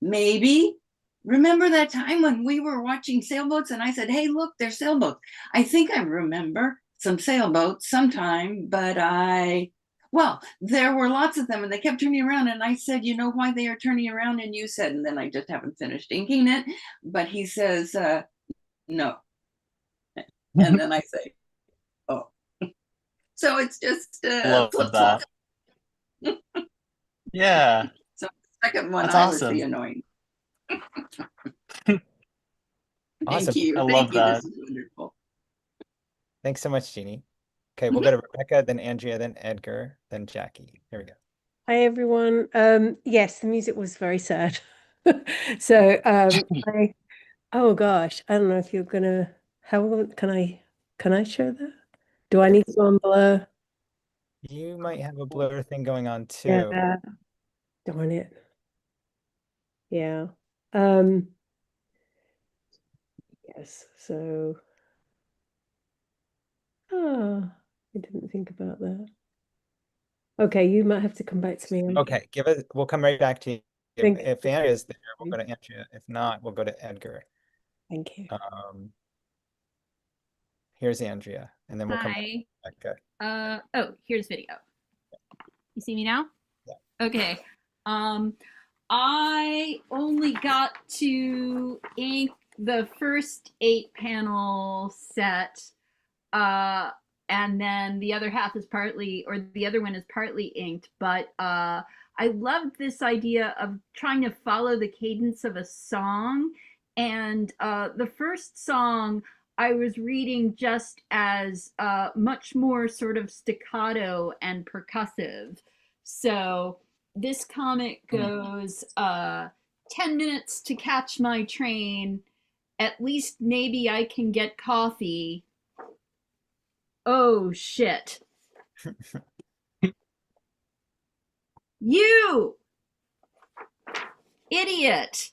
Maybe. Remember that time when we were watching sailboats and I said, hey, look, there's sailboats. I think I remember some sailboats sometime, but well, there were lots of them and they kept turning around. And I said, you know why they are turning around? And you said, and then I just haven't finished inking it. But he says, no. And then I say, oh. So it's just Love flip-flop. Yeah. So the second one, That's I was awesome. the annoying. Awesome. Thank you. I Thank love you. that. This is wonderful. Thanks so much, Jeannie. Okay, we'll go to Rebecca, then Andrea, then Edgar, then Jackie. Here we go. Hi everyone. Yes, the music was very sad. So oh gosh, I don't know if you're gonna can I show that? Do I need to go on blur? You might have a blur thing going on too. Yeah. Darn it. Yeah. Yes, so I didn't think about that. Okay, you might have to come back to me. Okay, we'll come right back to you. Thank If Andrea's there, we'll go to Andrea. If not, we'll go to Edgar. Thank you. Here's Andrea, and then we'll come back to Becca. Oh, here's video. You see me now? Yeah. Okay. I only got to ink the first 8 panel set and then the other half is partly, or the other one is partly inked. But I loved this idea of trying to follow the cadence of a song. And the first song I was reading just as much more sort of staccato and percussive. So this comic goes 10 minutes to catch my train. At least maybe I can get coffee. Oh shit. You idiot.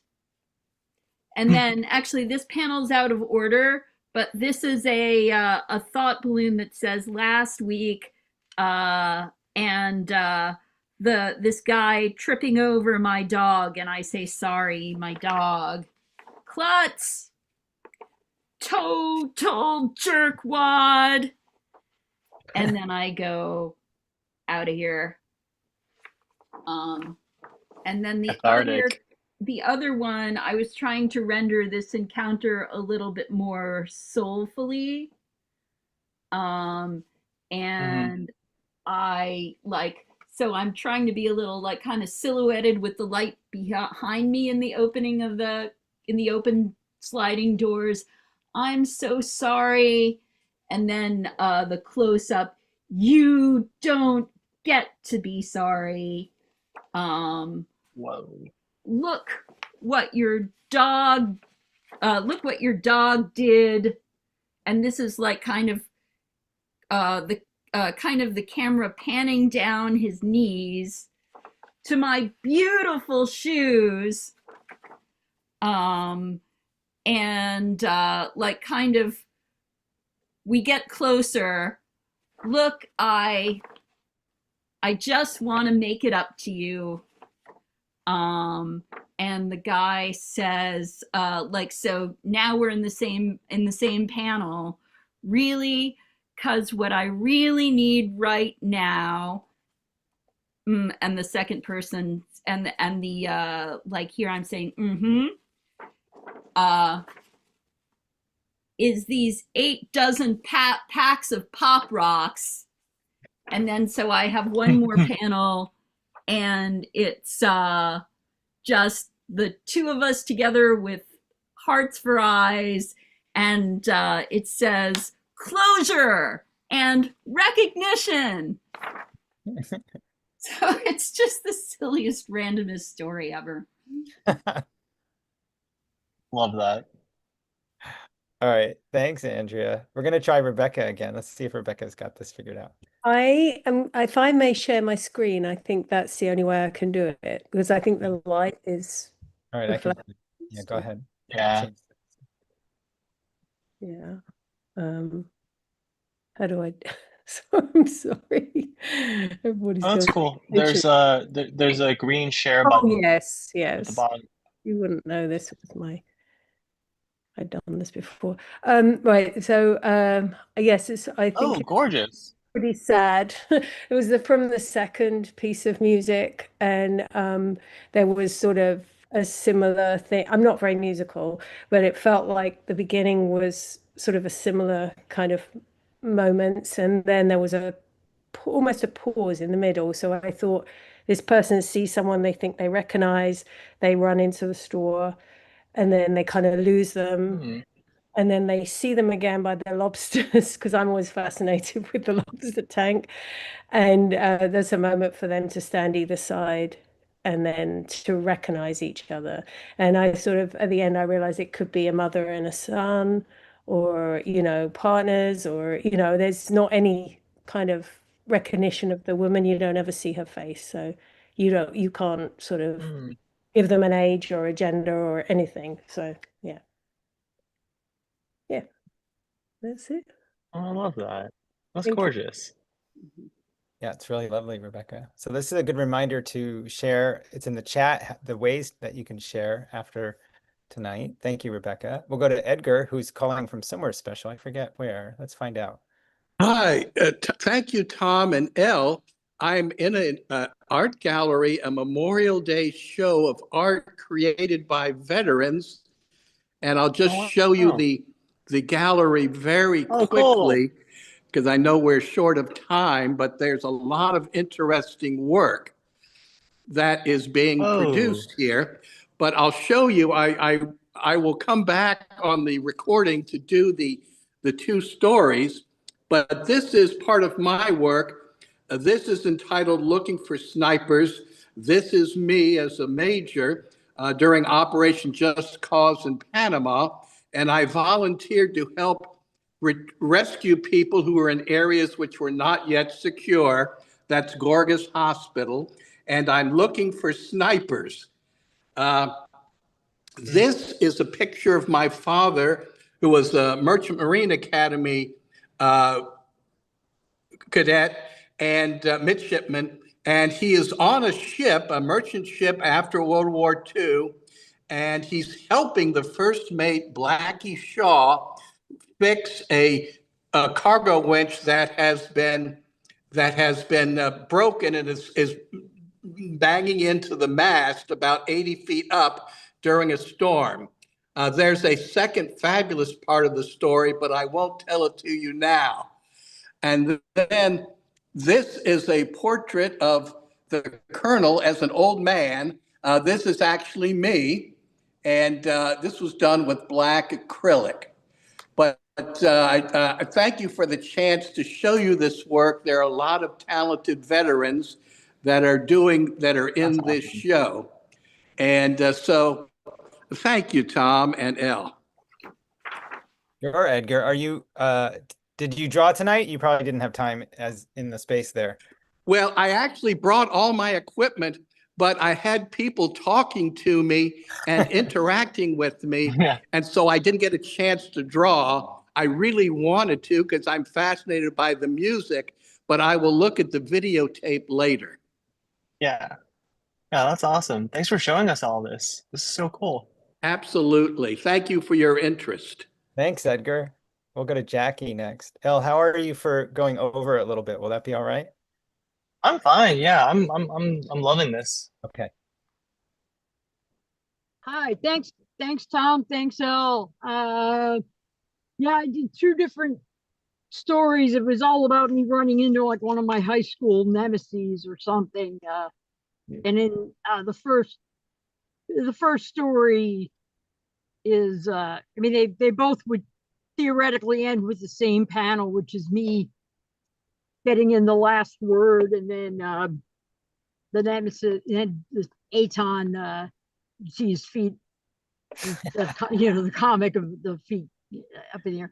And then actually this panel's out of order, but this is a thought balloon that says last week this guy tripping over my dog, and I say sorry, my dog. Klutz. Total jerkwad. And then I go out of here. And then the other one, I was trying to render this encounter a little bit more soulfully. And I so I'm trying to be a little like kind of silhouetted with the light behind me in the opening of in the open sliding doors. I'm so sorry. And then the close up, you don't get to be sorry. Whoa. Look what your dog did. And this is like kind of the camera panning down his knees to my beautiful shoes. Like kind of we get closer. Look, I just want to make it up to you. And the guy says, so now we're in the same panel. Really? 'Cause what I really need right now, and the second person, and the like here I'm saying, is these 8 dozen packs of Pop Rocks. And then so I have one more panel, and it's just the two of us together with hearts for eyes, and it says closure and recognition. So it's just the silliest, randomest story ever. Love that. All right. Thanks, Andrea. We're going to try Rebecca again. Let's see if Rebecca's got this figured out. If I may share my screen, I think that's the only way I can do it, because I think the light is All right. Yeah, go ahead. Yeah. Yeah. How do I? So I'm sorry. Everybody's That's going cool. picture. There's a green share Oh button yes, at the yes. bottom. You wouldn't know this was I'd done this before. Right. So yes, I think Oh, gorgeous. pretty sad. It was from the second piece of music, and there was sort of a similar thing. I'm not very musical, but it felt like the beginning was sort of a similar kind of moments, and then there was almost a pause in the middle. So I thought this person sees someone they think they recognize, they run into the store, and then they kind of lose them. And then they see them again by their lobsters, because I'm always fascinated with the lobster tank. And there's a moment for them to stand either side and then to recognize each other. And I sort of, at the end, I realized it could be a mother and a son, or, partners, or, there's not any kind of recognition of the woman. You don't ever see her face. So you can't sort of give them an age or a gender or anything. So, yeah. Yeah, that's it. Oh, I love that. That's Thank you. gorgeous. Yeah, it's really lovely, Rebecca. So this is a good reminder to share. It's in the chat, the ways that you can share after tonight. Thank you, Rebecca. We'll go to Edgar, who's calling from somewhere special. I forget where. Let's find out. Hi, thank you, Tom and Elle. I'm in an art gallery, a Memorial Day show of art created by veterans. And I'll just show you the gallery very quickly. because I know we're short of time, but there's a lot of interesting work that is being produced here. But I'll show you, I will come back on the recording to do the two stories, but this is part of my work. This is entitled Looking for Snipers. This is me as a major during Operation Just Cause in Panama, and I volunteered to help rescue people who were in areas which were not yet secure. That's Gorgas Hospital, and I'm looking for snipers. This is a picture of my father, who was a Merchant Marine Academy cadet and midshipman, and he is on a ship, a merchant ship after World War II, and he's helping the first mate, Blackie Shaw, fix a cargo winch that has been broken and is banging into the mast about 80 feet up during a storm. There's a second fabulous part of the story, but I won't tell it to you now. And then this is a portrait of the colonel as an old man. This is actually me, and this was done with black acrylic. But I thank you for the chance to show you this work. There are a lot of talented veterans that are in this show. And so thank you, Tom and Elle. Sure, Edgar. Are you did you draw tonight? You probably didn't have time as in the space there. Well, I actually brought all my equipment, but I had people talking to me and interacting with me. And so I didn't get a chance to draw. I really wanted to because I'm fascinated by the music, but I will look at the videotape later. Yeah. Yeah, that's awesome. Thanks for showing us all this. This is so cool. Absolutely. Thank you for your interest. Thanks, Edgar. We'll go to Jackie next. Elle, how are you for going over a little bit? Will that be all right? I'm fine. Yeah, I'm loving this. Okay. Hi, thanks, Tom. Thanks, Elle. Yeah, I did two different stories. It was all about me running into like one of my high school nemesis or something. And then the first story is I mean they both would theoretically end with the same panel, which is me getting in the last word, and then the nemesis and the Aton you see his feet, the comic of the feet up in the air.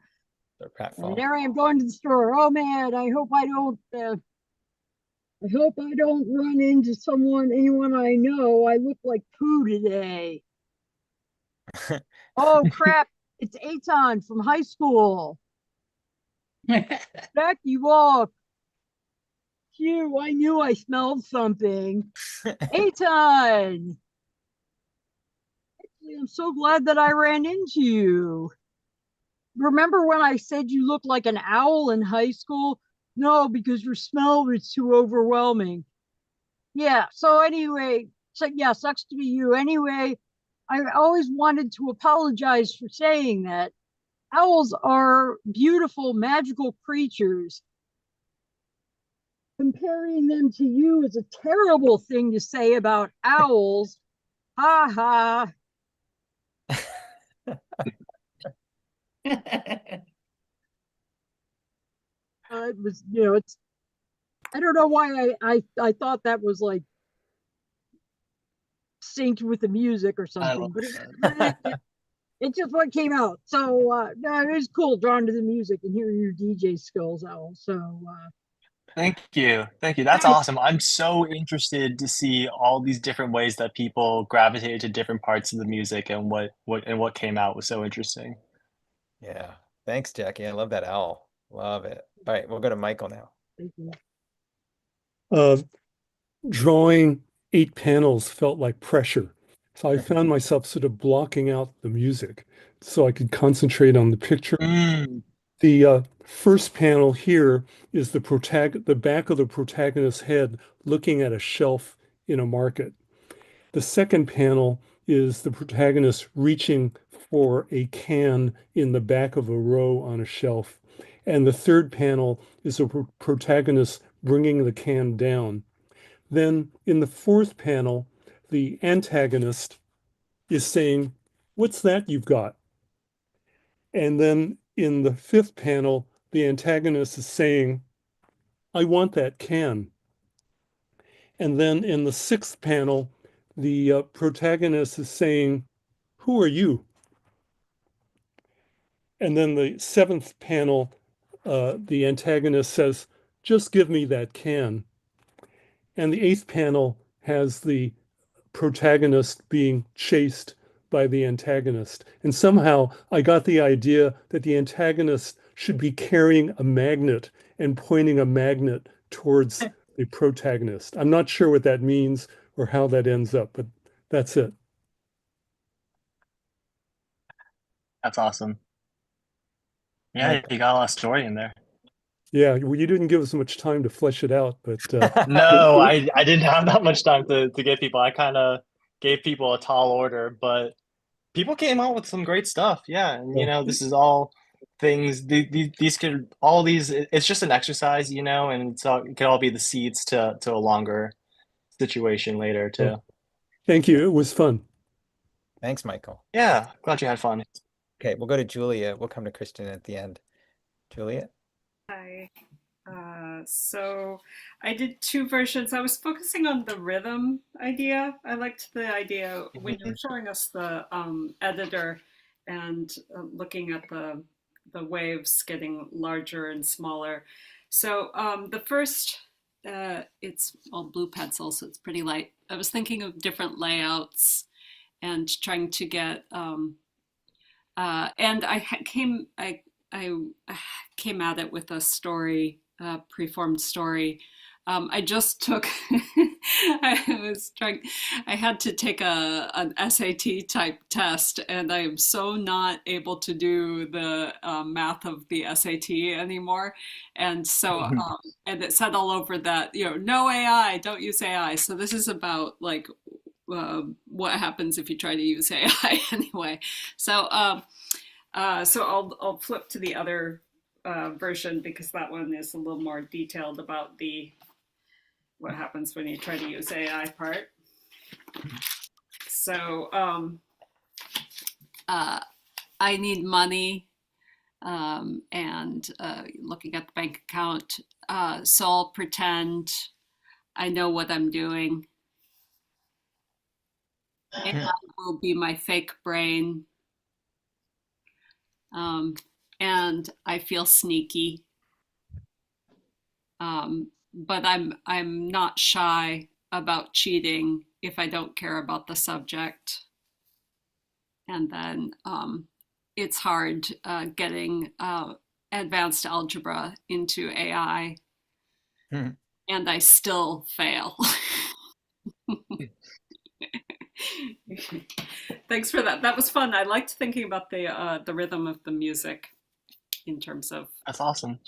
And there I am going to the store. Oh man, I hope I don't run into anyone I know. I look like poo today. Oh crap, it's Aton from high school. Back you up. Phew, I knew I smelled something. Aton! Actually, I'm so glad that I ran into you. Remember when I said you looked like an owl in high school? No, because your smell was too overwhelming. Yeah, so anyway, yeah, sucks to be you. Anyway, I always wanted to apologize for saying that. Owls are beautiful, magical creatures. Comparing them to you is a terrible thing to say about owls. Ha ha. It was, it's, I don't know why I thought that was like synced with the music or something, but it's just what came out. So no, it was cool drawing to the music and hearing your DJ skills, Owl. So Thank you. That's awesome. I'm so interested to see all these different ways that people gravitated to different parts of the music and what came out was so interesting. Yeah. Thanks, Jackie. I love that owl. Love it. All right, we'll go to Michael now. thank you. Drawing 8 panels felt like pressure. So I found myself sort of blocking out the music so I could concentrate on the picture. The first panel here is the back of the protagonist's head looking at a shelf in a market. The second panel is the protagonist reaching for a can in the back of a row on a shelf. And the third panel is a protagonist bringing the can down. Then in the fourth panel, the antagonist is saying, "What's that you've got?" And then in the fifth panel, the antagonist is saying, "I want that can." And then in the sixth panel, the protagonist is saying, "Who are you?" And then the seventh panel, the antagonist says, "Just give me that can." And the eighth panel has the protagonist being chased by the antagonist. And somehow I got the idea that the antagonist should be carrying a magnet and pointing a magnet towards the protagonist. I'm not sure what that means or how that ends up, but that's it. That's awesome. Yeah, Michael. you got a lot of story in there. Yeah, well, you didn't give us much time to flesh it out, but No, I didn't have that much time to get people. I kind of gave people a tall order, but people came out with some great stuff. Yeah, and you know, this is all things. These could all these. It's just an exercise, you know, and it could all be the seeds to a longer situation later too. Thank you. It was fun. Thanks, Michael. Yeah, glad you had fun. Okay, we'll go to Julia. We'll come to Christian at the end. Julia? Hi. So I did two versions. I was focusing on the rhythm idea. I liked the idea when you were showing us the editor and looking at the waves getting larger and smaller. So the first, it's all blue pencil, so it's pretty light. I was thinking of different layouts and trying to get, and I came at it with a story, preformed story. I just took, I had to take an SAT type test, and I am so not able to do the math of the SAT anymore. And so, and it said all over that, you know, no AI, don't use AI. So this is about like what happens if you try to use AI anyway. So, so I'll flip to the other version because that one is a little more detailed about what happens when you try to use AI part. So I need money and looking at the bank account. So I'll pretend I know what I'm doing. And that will be my fake brain. And I feel sneaky. But I'm not shy about cheating if I don't care about the subject. And then it's hard getting advanced algebra into AI. And I still fail. Thanks for that. That was fun. I liked thinking about the rhythm of the music in terms of. That's awesome.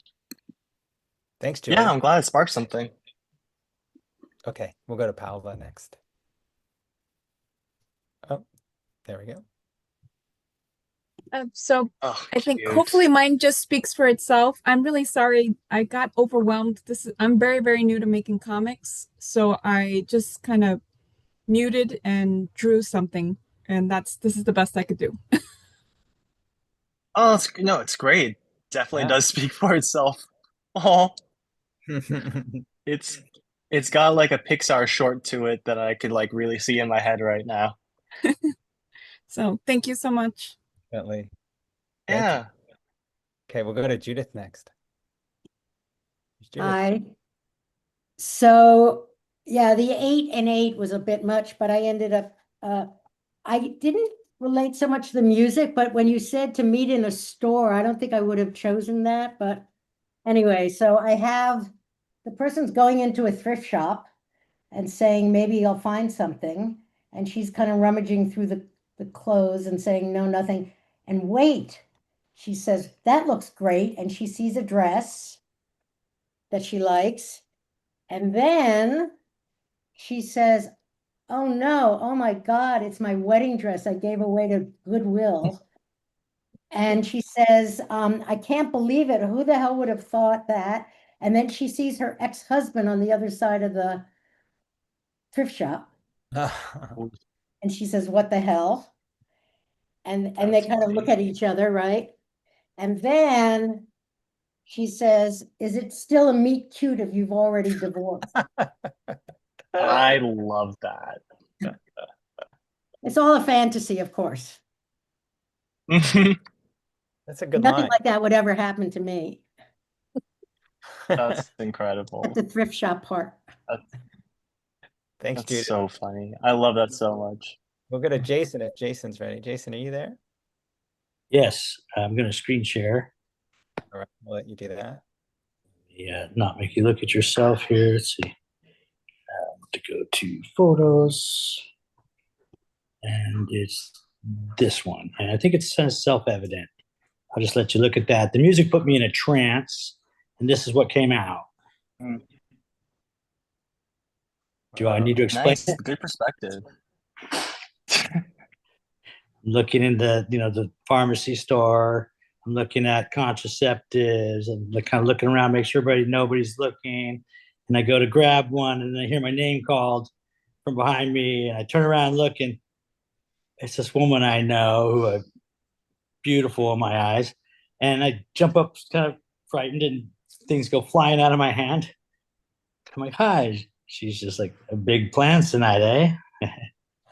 Thanks, Julia. Yeah, I'm glad it sparked something. Okay, we'll go to Paola next. Oh, there we go. I think hopefully mine just speaks for itself. I'm really sorry. I got overwhelmed. I'm very, very new to making comics. So I just kind of muted and drew something, and this is the best I could do. Oh, it's great. Definitely does speak for itself. Oh, it's got like a Pixar short to it that I could like really see in my head right now. So thank you so much. Definitely. Yeah. Okay, we'll go to Judith next. Judith. Hi. So yeah, the 8 and 8 was a bit much, but I ended up, I didn't relate so much to the music, but when you said to meet in a store, I don't think I would have chosen that. But anyway, so I have the person's going into a thrift shop and saying, maybe I'll find something. And she's kind of rummaging through the clothes and saying, no, nothing. And wait, she says, that looks great. And she sees a dress that she likes. And then she says, oh no, oh my God, it's my wedding dress I gave away to Goodwill. And she says, I can't believe it. Who the hell would have thought that? And then she sees her ex-husband on the other side of the thrift shop. And she says, what the hell? And they kind of look at each other, right? And then she says, is it still a meet cute if you've already divorced? I love that. It's all a fantasy, of course. That's a good Nothing line. like that would ever happen to me That's incredible. at the thrift shop part. Thanks, That's Judy. so funny. I love that so much. We'll go to Jason if Jason's ready. Jason, are you there? Yes, I'm going to screen share. All right, we'll let you do that. Yeah, not make you look at yourself here. Let's see. To go to photos, and it's this one. And I think it's kind of self-evident. I'll just let you look at that. The music put me in a trance, and this is what came out. Do I need to explain Nice. it? Good perspective. Looking in the pharmacy store. I'm looking at contraceptives. I'm kind of looking around, make sure nobody's looking. And I go to grab one, and I hear my name called from behind me. And I turn around looking. It's this woman I know who are beautiful in my eyes. And I jump up kind of frightened, and things go flying out of my hand. I'm like, hi. She's just like, a big plans tonight, eh?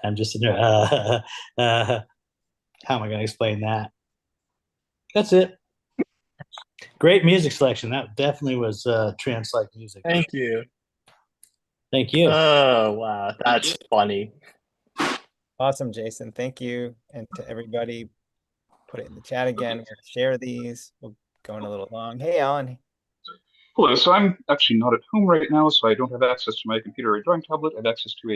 I'm just sitting there, how am I going to explain that? That's it. Great music selection. That definitely was trance-like music. Thank you. Thank you. Oh, wow. That's funny. Awesome, Jason. Thank you. And to everybody, put it in the chat again. We're going to share these. We're going a little long. Hey, Alan. Hello. So I'm actually not at home right now, so I don't have access to my computer or drawing tablet. I have access to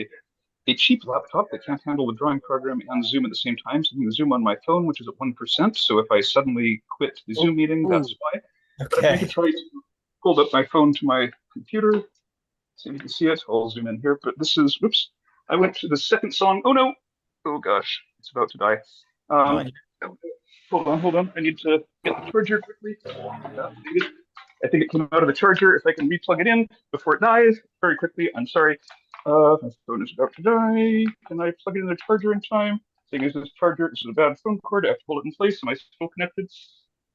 a cheap laptop that can't handle the drawing program and Zoom at the same time. So I'm using Zoom on my phone, which is at 1%. So if I suddenly quit the Zoom meeting, that's why. But I'm going to try to hold up my phone to my computer. See if you can see it. I'll zoom in here. But this is, whoops. I went to the second song. Oh no. Oh gosh. It's about to die. Hold on. I need to get the charger quickly. I think it came out of the charger. If I can replug it in before it dies, very quickly. I'm sorry. My phone is about to die. Can I plug it in the charger in time? Seeing as this charger, this is a bad phone cord. I have to hold it in place. Am I still connected?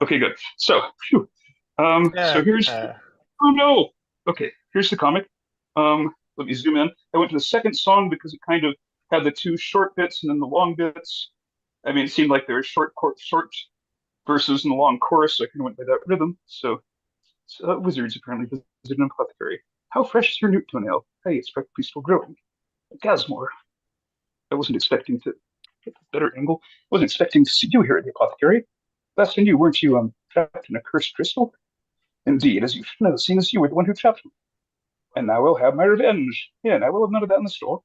Okay, good. So, phew. So here's. Oh no. Okay, here's the comic. Let me zoom in. I went to the second song because it kind of had the two short bits and then the long bits. I mean, it seemed like there were short verses and the long chorus, so I kind of went by that rhythm. So wizards apparently visited an apothecary. How fresh is your newt toenail? I expect to be still growing. Gasmore. I wasn't expecting to get a better angle. I wasn't expecting to see you here at the apothecary. Last I knew, weren't you trapped in a cursed crystal? Indeed, as you should know, seeing as you were the one who trapped me. And now I'll have my revenge. Yeah, and I will have none of that in the store.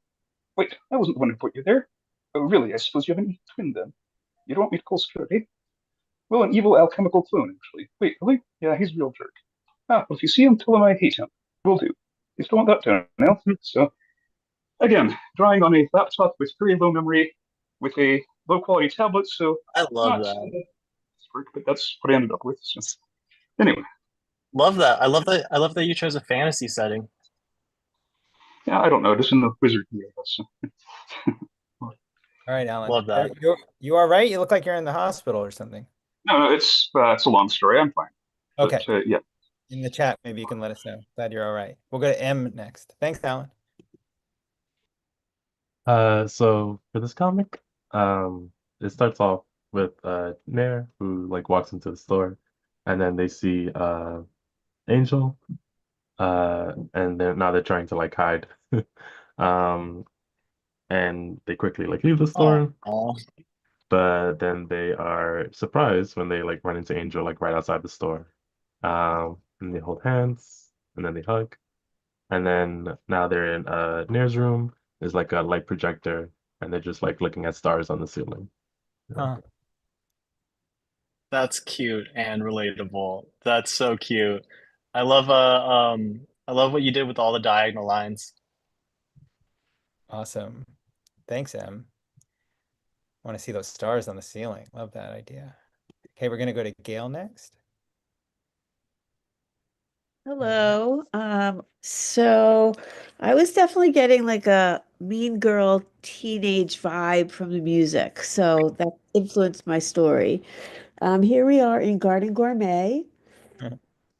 Wait, I wasn't the one who put you there. Oh, really? I suppose you have an evil twin then. You don't want me to call security? Well, an evil alchemical clone, actually. Wait, really? Yeah, he's a real jerk. Well, if you see him, tell him I hate him. Will do. You still want that toenail? So, again, drawing on a laptop with very low memory, with a low quality tablet, so I love that. But that's what I ended up with. So, anyway. Love that. I love that you chose a fantasy setting. Yeah, I don't know. Just in the wizard here. All right, Alan. Love that. You are right. You look like you're in the hospital or something. No, it's a long story. I'm fine. Okay. But, yeah. In the chat, maybe you can let us know. Glad you're all right. We'll go to M next. Thanks, Alan. So for this comic, it starts off with Nair who like walks into the store, and then they see Angel, and they're trying to like hide, and they quickly like leave the store. But then they are surprised when they like run into Angel like right outside the store. And they hold hands, and then they hug, and then now they're in Nair's room. There's like a light projector, and they're just like looking at stars on the ceiling. That's cute and relatable. That's so cute. I love what you did with all the diagonal lines. Awesome. Thanks, Em. I want to see those stars on the ceiling. Love that idea. Okay, we're gonna go to Gail next. Hello. So I was definitely getting like a mean girl teenage vibe from the music. So that influenced my story. Here we are in Garden Gourmet,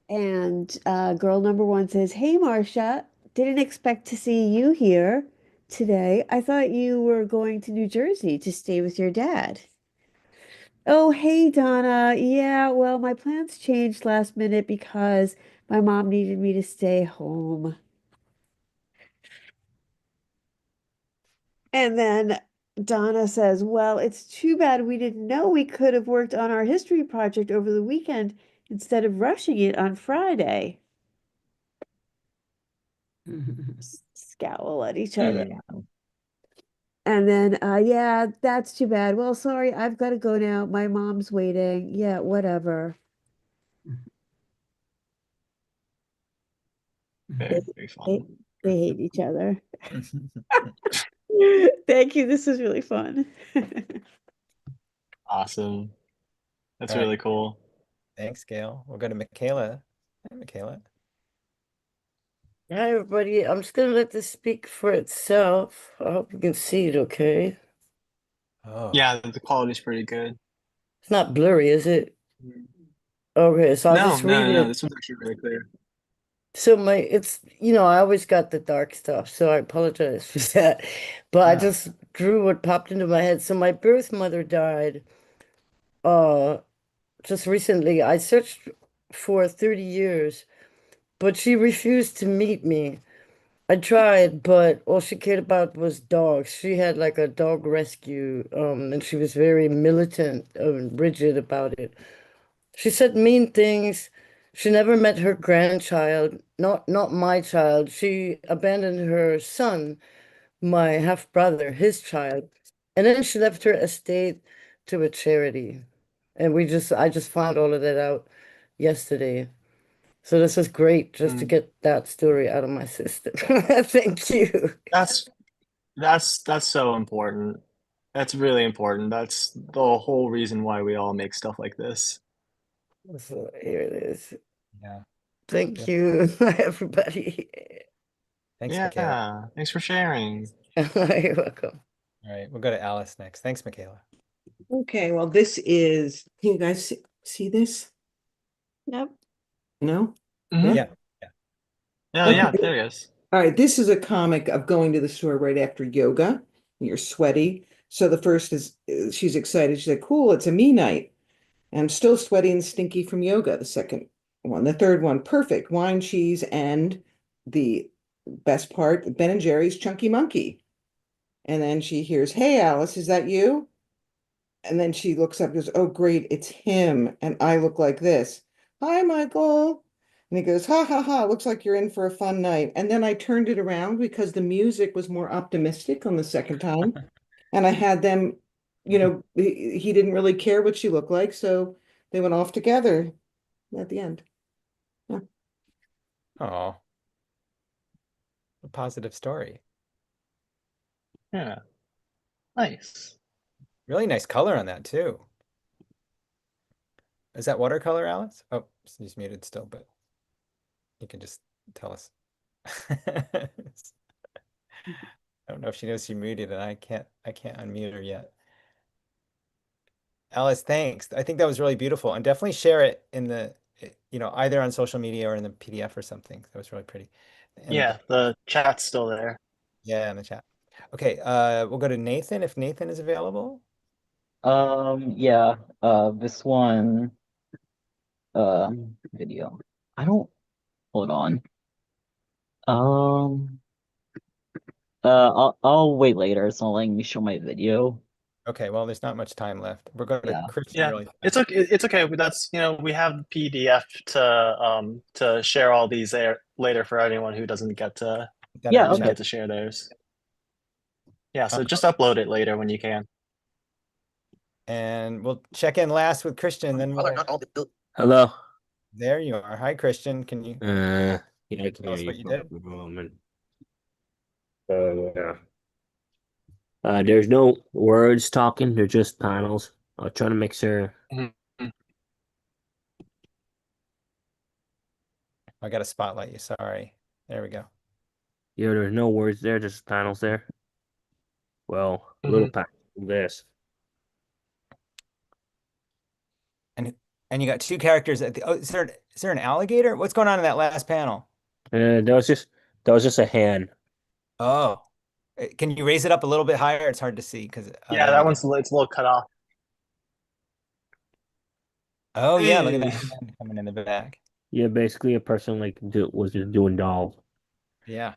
and girl number one says, "Hey Marcia, didn't expect to see you here today. I thought you were going to New Jersey to stay with your dad." Oh, hey, Donna. Yeah, well, my plans changed last minute because my mom needed me to stay home. And then Donna says, "Well, it's too bad we didn't know we could have worked on our history project over the weekend instead of rushing it on Friday." Scowl at each other. And then, yeah, that's too bad. Well, sorry, I've got to go now. My mom's waiting. Yeah, whatever. Very, very They, fun. they hate each other. Thank you. This is really fun. Awesome. That's All right. really cool. Thanks, Gail. We'll go to Michaela. Hi, Michaela. Hi, everybody. I'm just gonna let this speak for itself. I hope you can see it okay. Oh. Yeah, the quality's pretty good. It's not blurry, is it? Okay, so I'll No, just read no, it. this one's actually really clear. So it's, I always got the dark stuff, so I apologize for that. But I just drew what popped into my head. So my birth mother died just recently. I searched for 30 years, but she refused to meet me. I tried, but all she cared about was dogs. She had like a dog rescue, and she was very militant and rigid about it. She said mean things. She never met her grandchild, not my child. She abandoned her son, my half brother, his child, and then she left her estate to a charity. And I just found all of that out yesterday. So this is great just to get that story out of my system. Thank you. That's so important. That's really important. That's the whole reason why we all make stuff like this. So here it is. Yeah. Thank you, everybody. Thanks, Yeah, Michaela. thanks for sharing. You're welcome. All right, we'll go to Alice next. Thanks, Michaela. Okay, well, this is, can you guys see this? Nope. No? Mhm. Yeah. Yeah, yeah, there he is. All right, this is a comic of going to the store right after yoga. And you're sweaty. So the first is, she's excited. She's like, cool, it's a me night. And I'm still sweaty and stinky from yoga. The second one. The third one, perfect. Wine, cheese, and the best part, Ben and Jerry's Chunky Monkey. And then she hears, hey, Alice, is that you? And then she looks up and goes, oh, great, it's him. And I look like this. Hi, Michael. And he goes, ha, ha, ha, looks like you're in for a fun night. And then I turned it around because the music was more optimistic on the second time. And I had them, he didn't really care what she looked like. So they went off together at the end. Yeah. Oh, a positive story. Yeah. Nice. Really nice color on that too. Is that watercolor, Alice? Oh, she's muted still, but you can just tell us. I don't know if she knows she muted and I can't unmute her yet. Alice, thanks. I think that was really beautiful, and definitely share it in the, either on social media or in the PDF or something. That was really pretty. And Yeah, the chat's still there. yeah, in the chat. Okay, we'll go to Nathan if Nathan is available. Yeah, this one, video. I don't, hold on. I'll wait later. It's not letting me show my video. Okay, well, there's not much time left. We're going to Christian Yeah, really fast. it's okay. It's okay. But that's we have PDF to share all these there later for anyone who doesn't get to get to share theirs. Yeah, so just upload it later when you can. And we'll check in last with Christian. Then we'll... Hello. There you are. Hi, Christian. Can you Yeah, I can tell hear us you what you for did? a moment. Yeah. There's no words talking. They're just panels. I'll try to make sure. Mhm. I got to spotlight you. Sorry. There we go. Yeah, there's no words there, just panels there. Well, little panels. This. And you got two characters at the. Oh, is there an alligator? What's going on in that last panel? That was just a hand. Oh, can you raise it up a little bit higher? It's hard to see because Yeah, that one's it's a little cut off. Oh yeah, look at Hey. that hand coming in the back. Yeah, basically a person was just doing dolls. Yeah,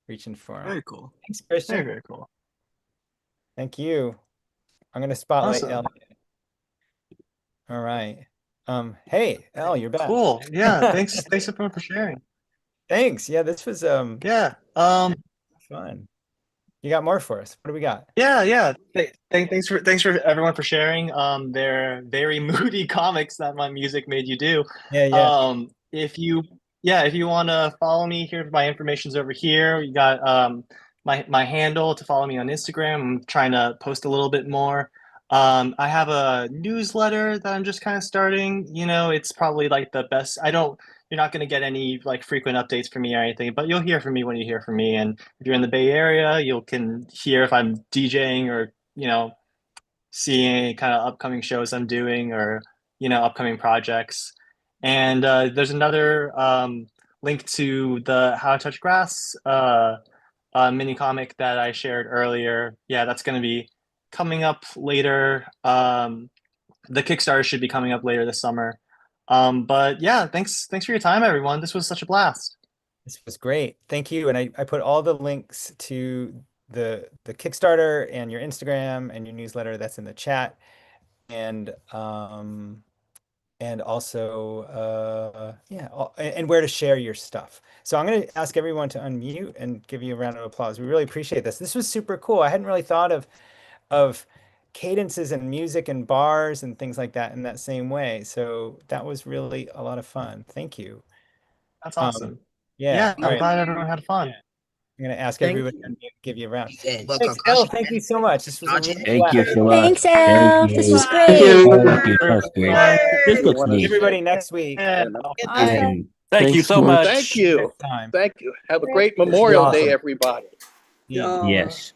reaching for him. Very cool. Thanks, Christian. Very cool. Thank you. I'm gonna spotlight Awesome. Elliot. All right. Hey, Elle, you're back. Cool. Yeah. Thanks everyone for sharing. Thanks. Yeah, this was Yeah. fun. You got more for us? What do we got? Yeah. Thanks for everyone for sharing their very moody comics that my music made you do. Yeah. If you want to follow me here, my information's over here. You got my handle to follow me on Instagram. I'm trying to post a little bit more. I have a newsletter that I'm just kind of starting. You know, it's probably like the best. You're not going to get any like frequent updates from me or anything, but you'll hear from me when you hear from me. And if you're in the Bay Area, you can hear if I'm DJing or, you know, seeing any kind of upcoming shows I'm doing or, you know, upcoming projects. And there's another link to the How to Touch Grass mini comic that I shared earlier. Yeah, that's going to be coming up later. The Kickstarter should be coming up later this summer. But yeah, thanks for your time, everyone. This was such a blast. This was great. Thank you. And I put all the links to the Kickstarter and your Instagram and your newsletter that's in the chat. And also and where to share your stuff. So I'm going to ask everyone to unmute and give you a round of applause. We really appreciate this. This was super cool. I hadn't really thought of cadences and music and bars and things like that in that same way. So that was really a lot of fun. Thank you. That's awesome. Yeah. I'm glad everyone had fun. I'm going to ask Thank everybody to give you a round. Yeah, Thanks, Elle. Thank you so much. This was a really Thank you blast. so much. Thanks, Elle. Thank This you. was great. Thank you. That's great. This looks See neat. everybody next week. Awesome. Thank you so much. Thank you. Thank you. Have a great Memorial Day, everybody. Yeah. Yes.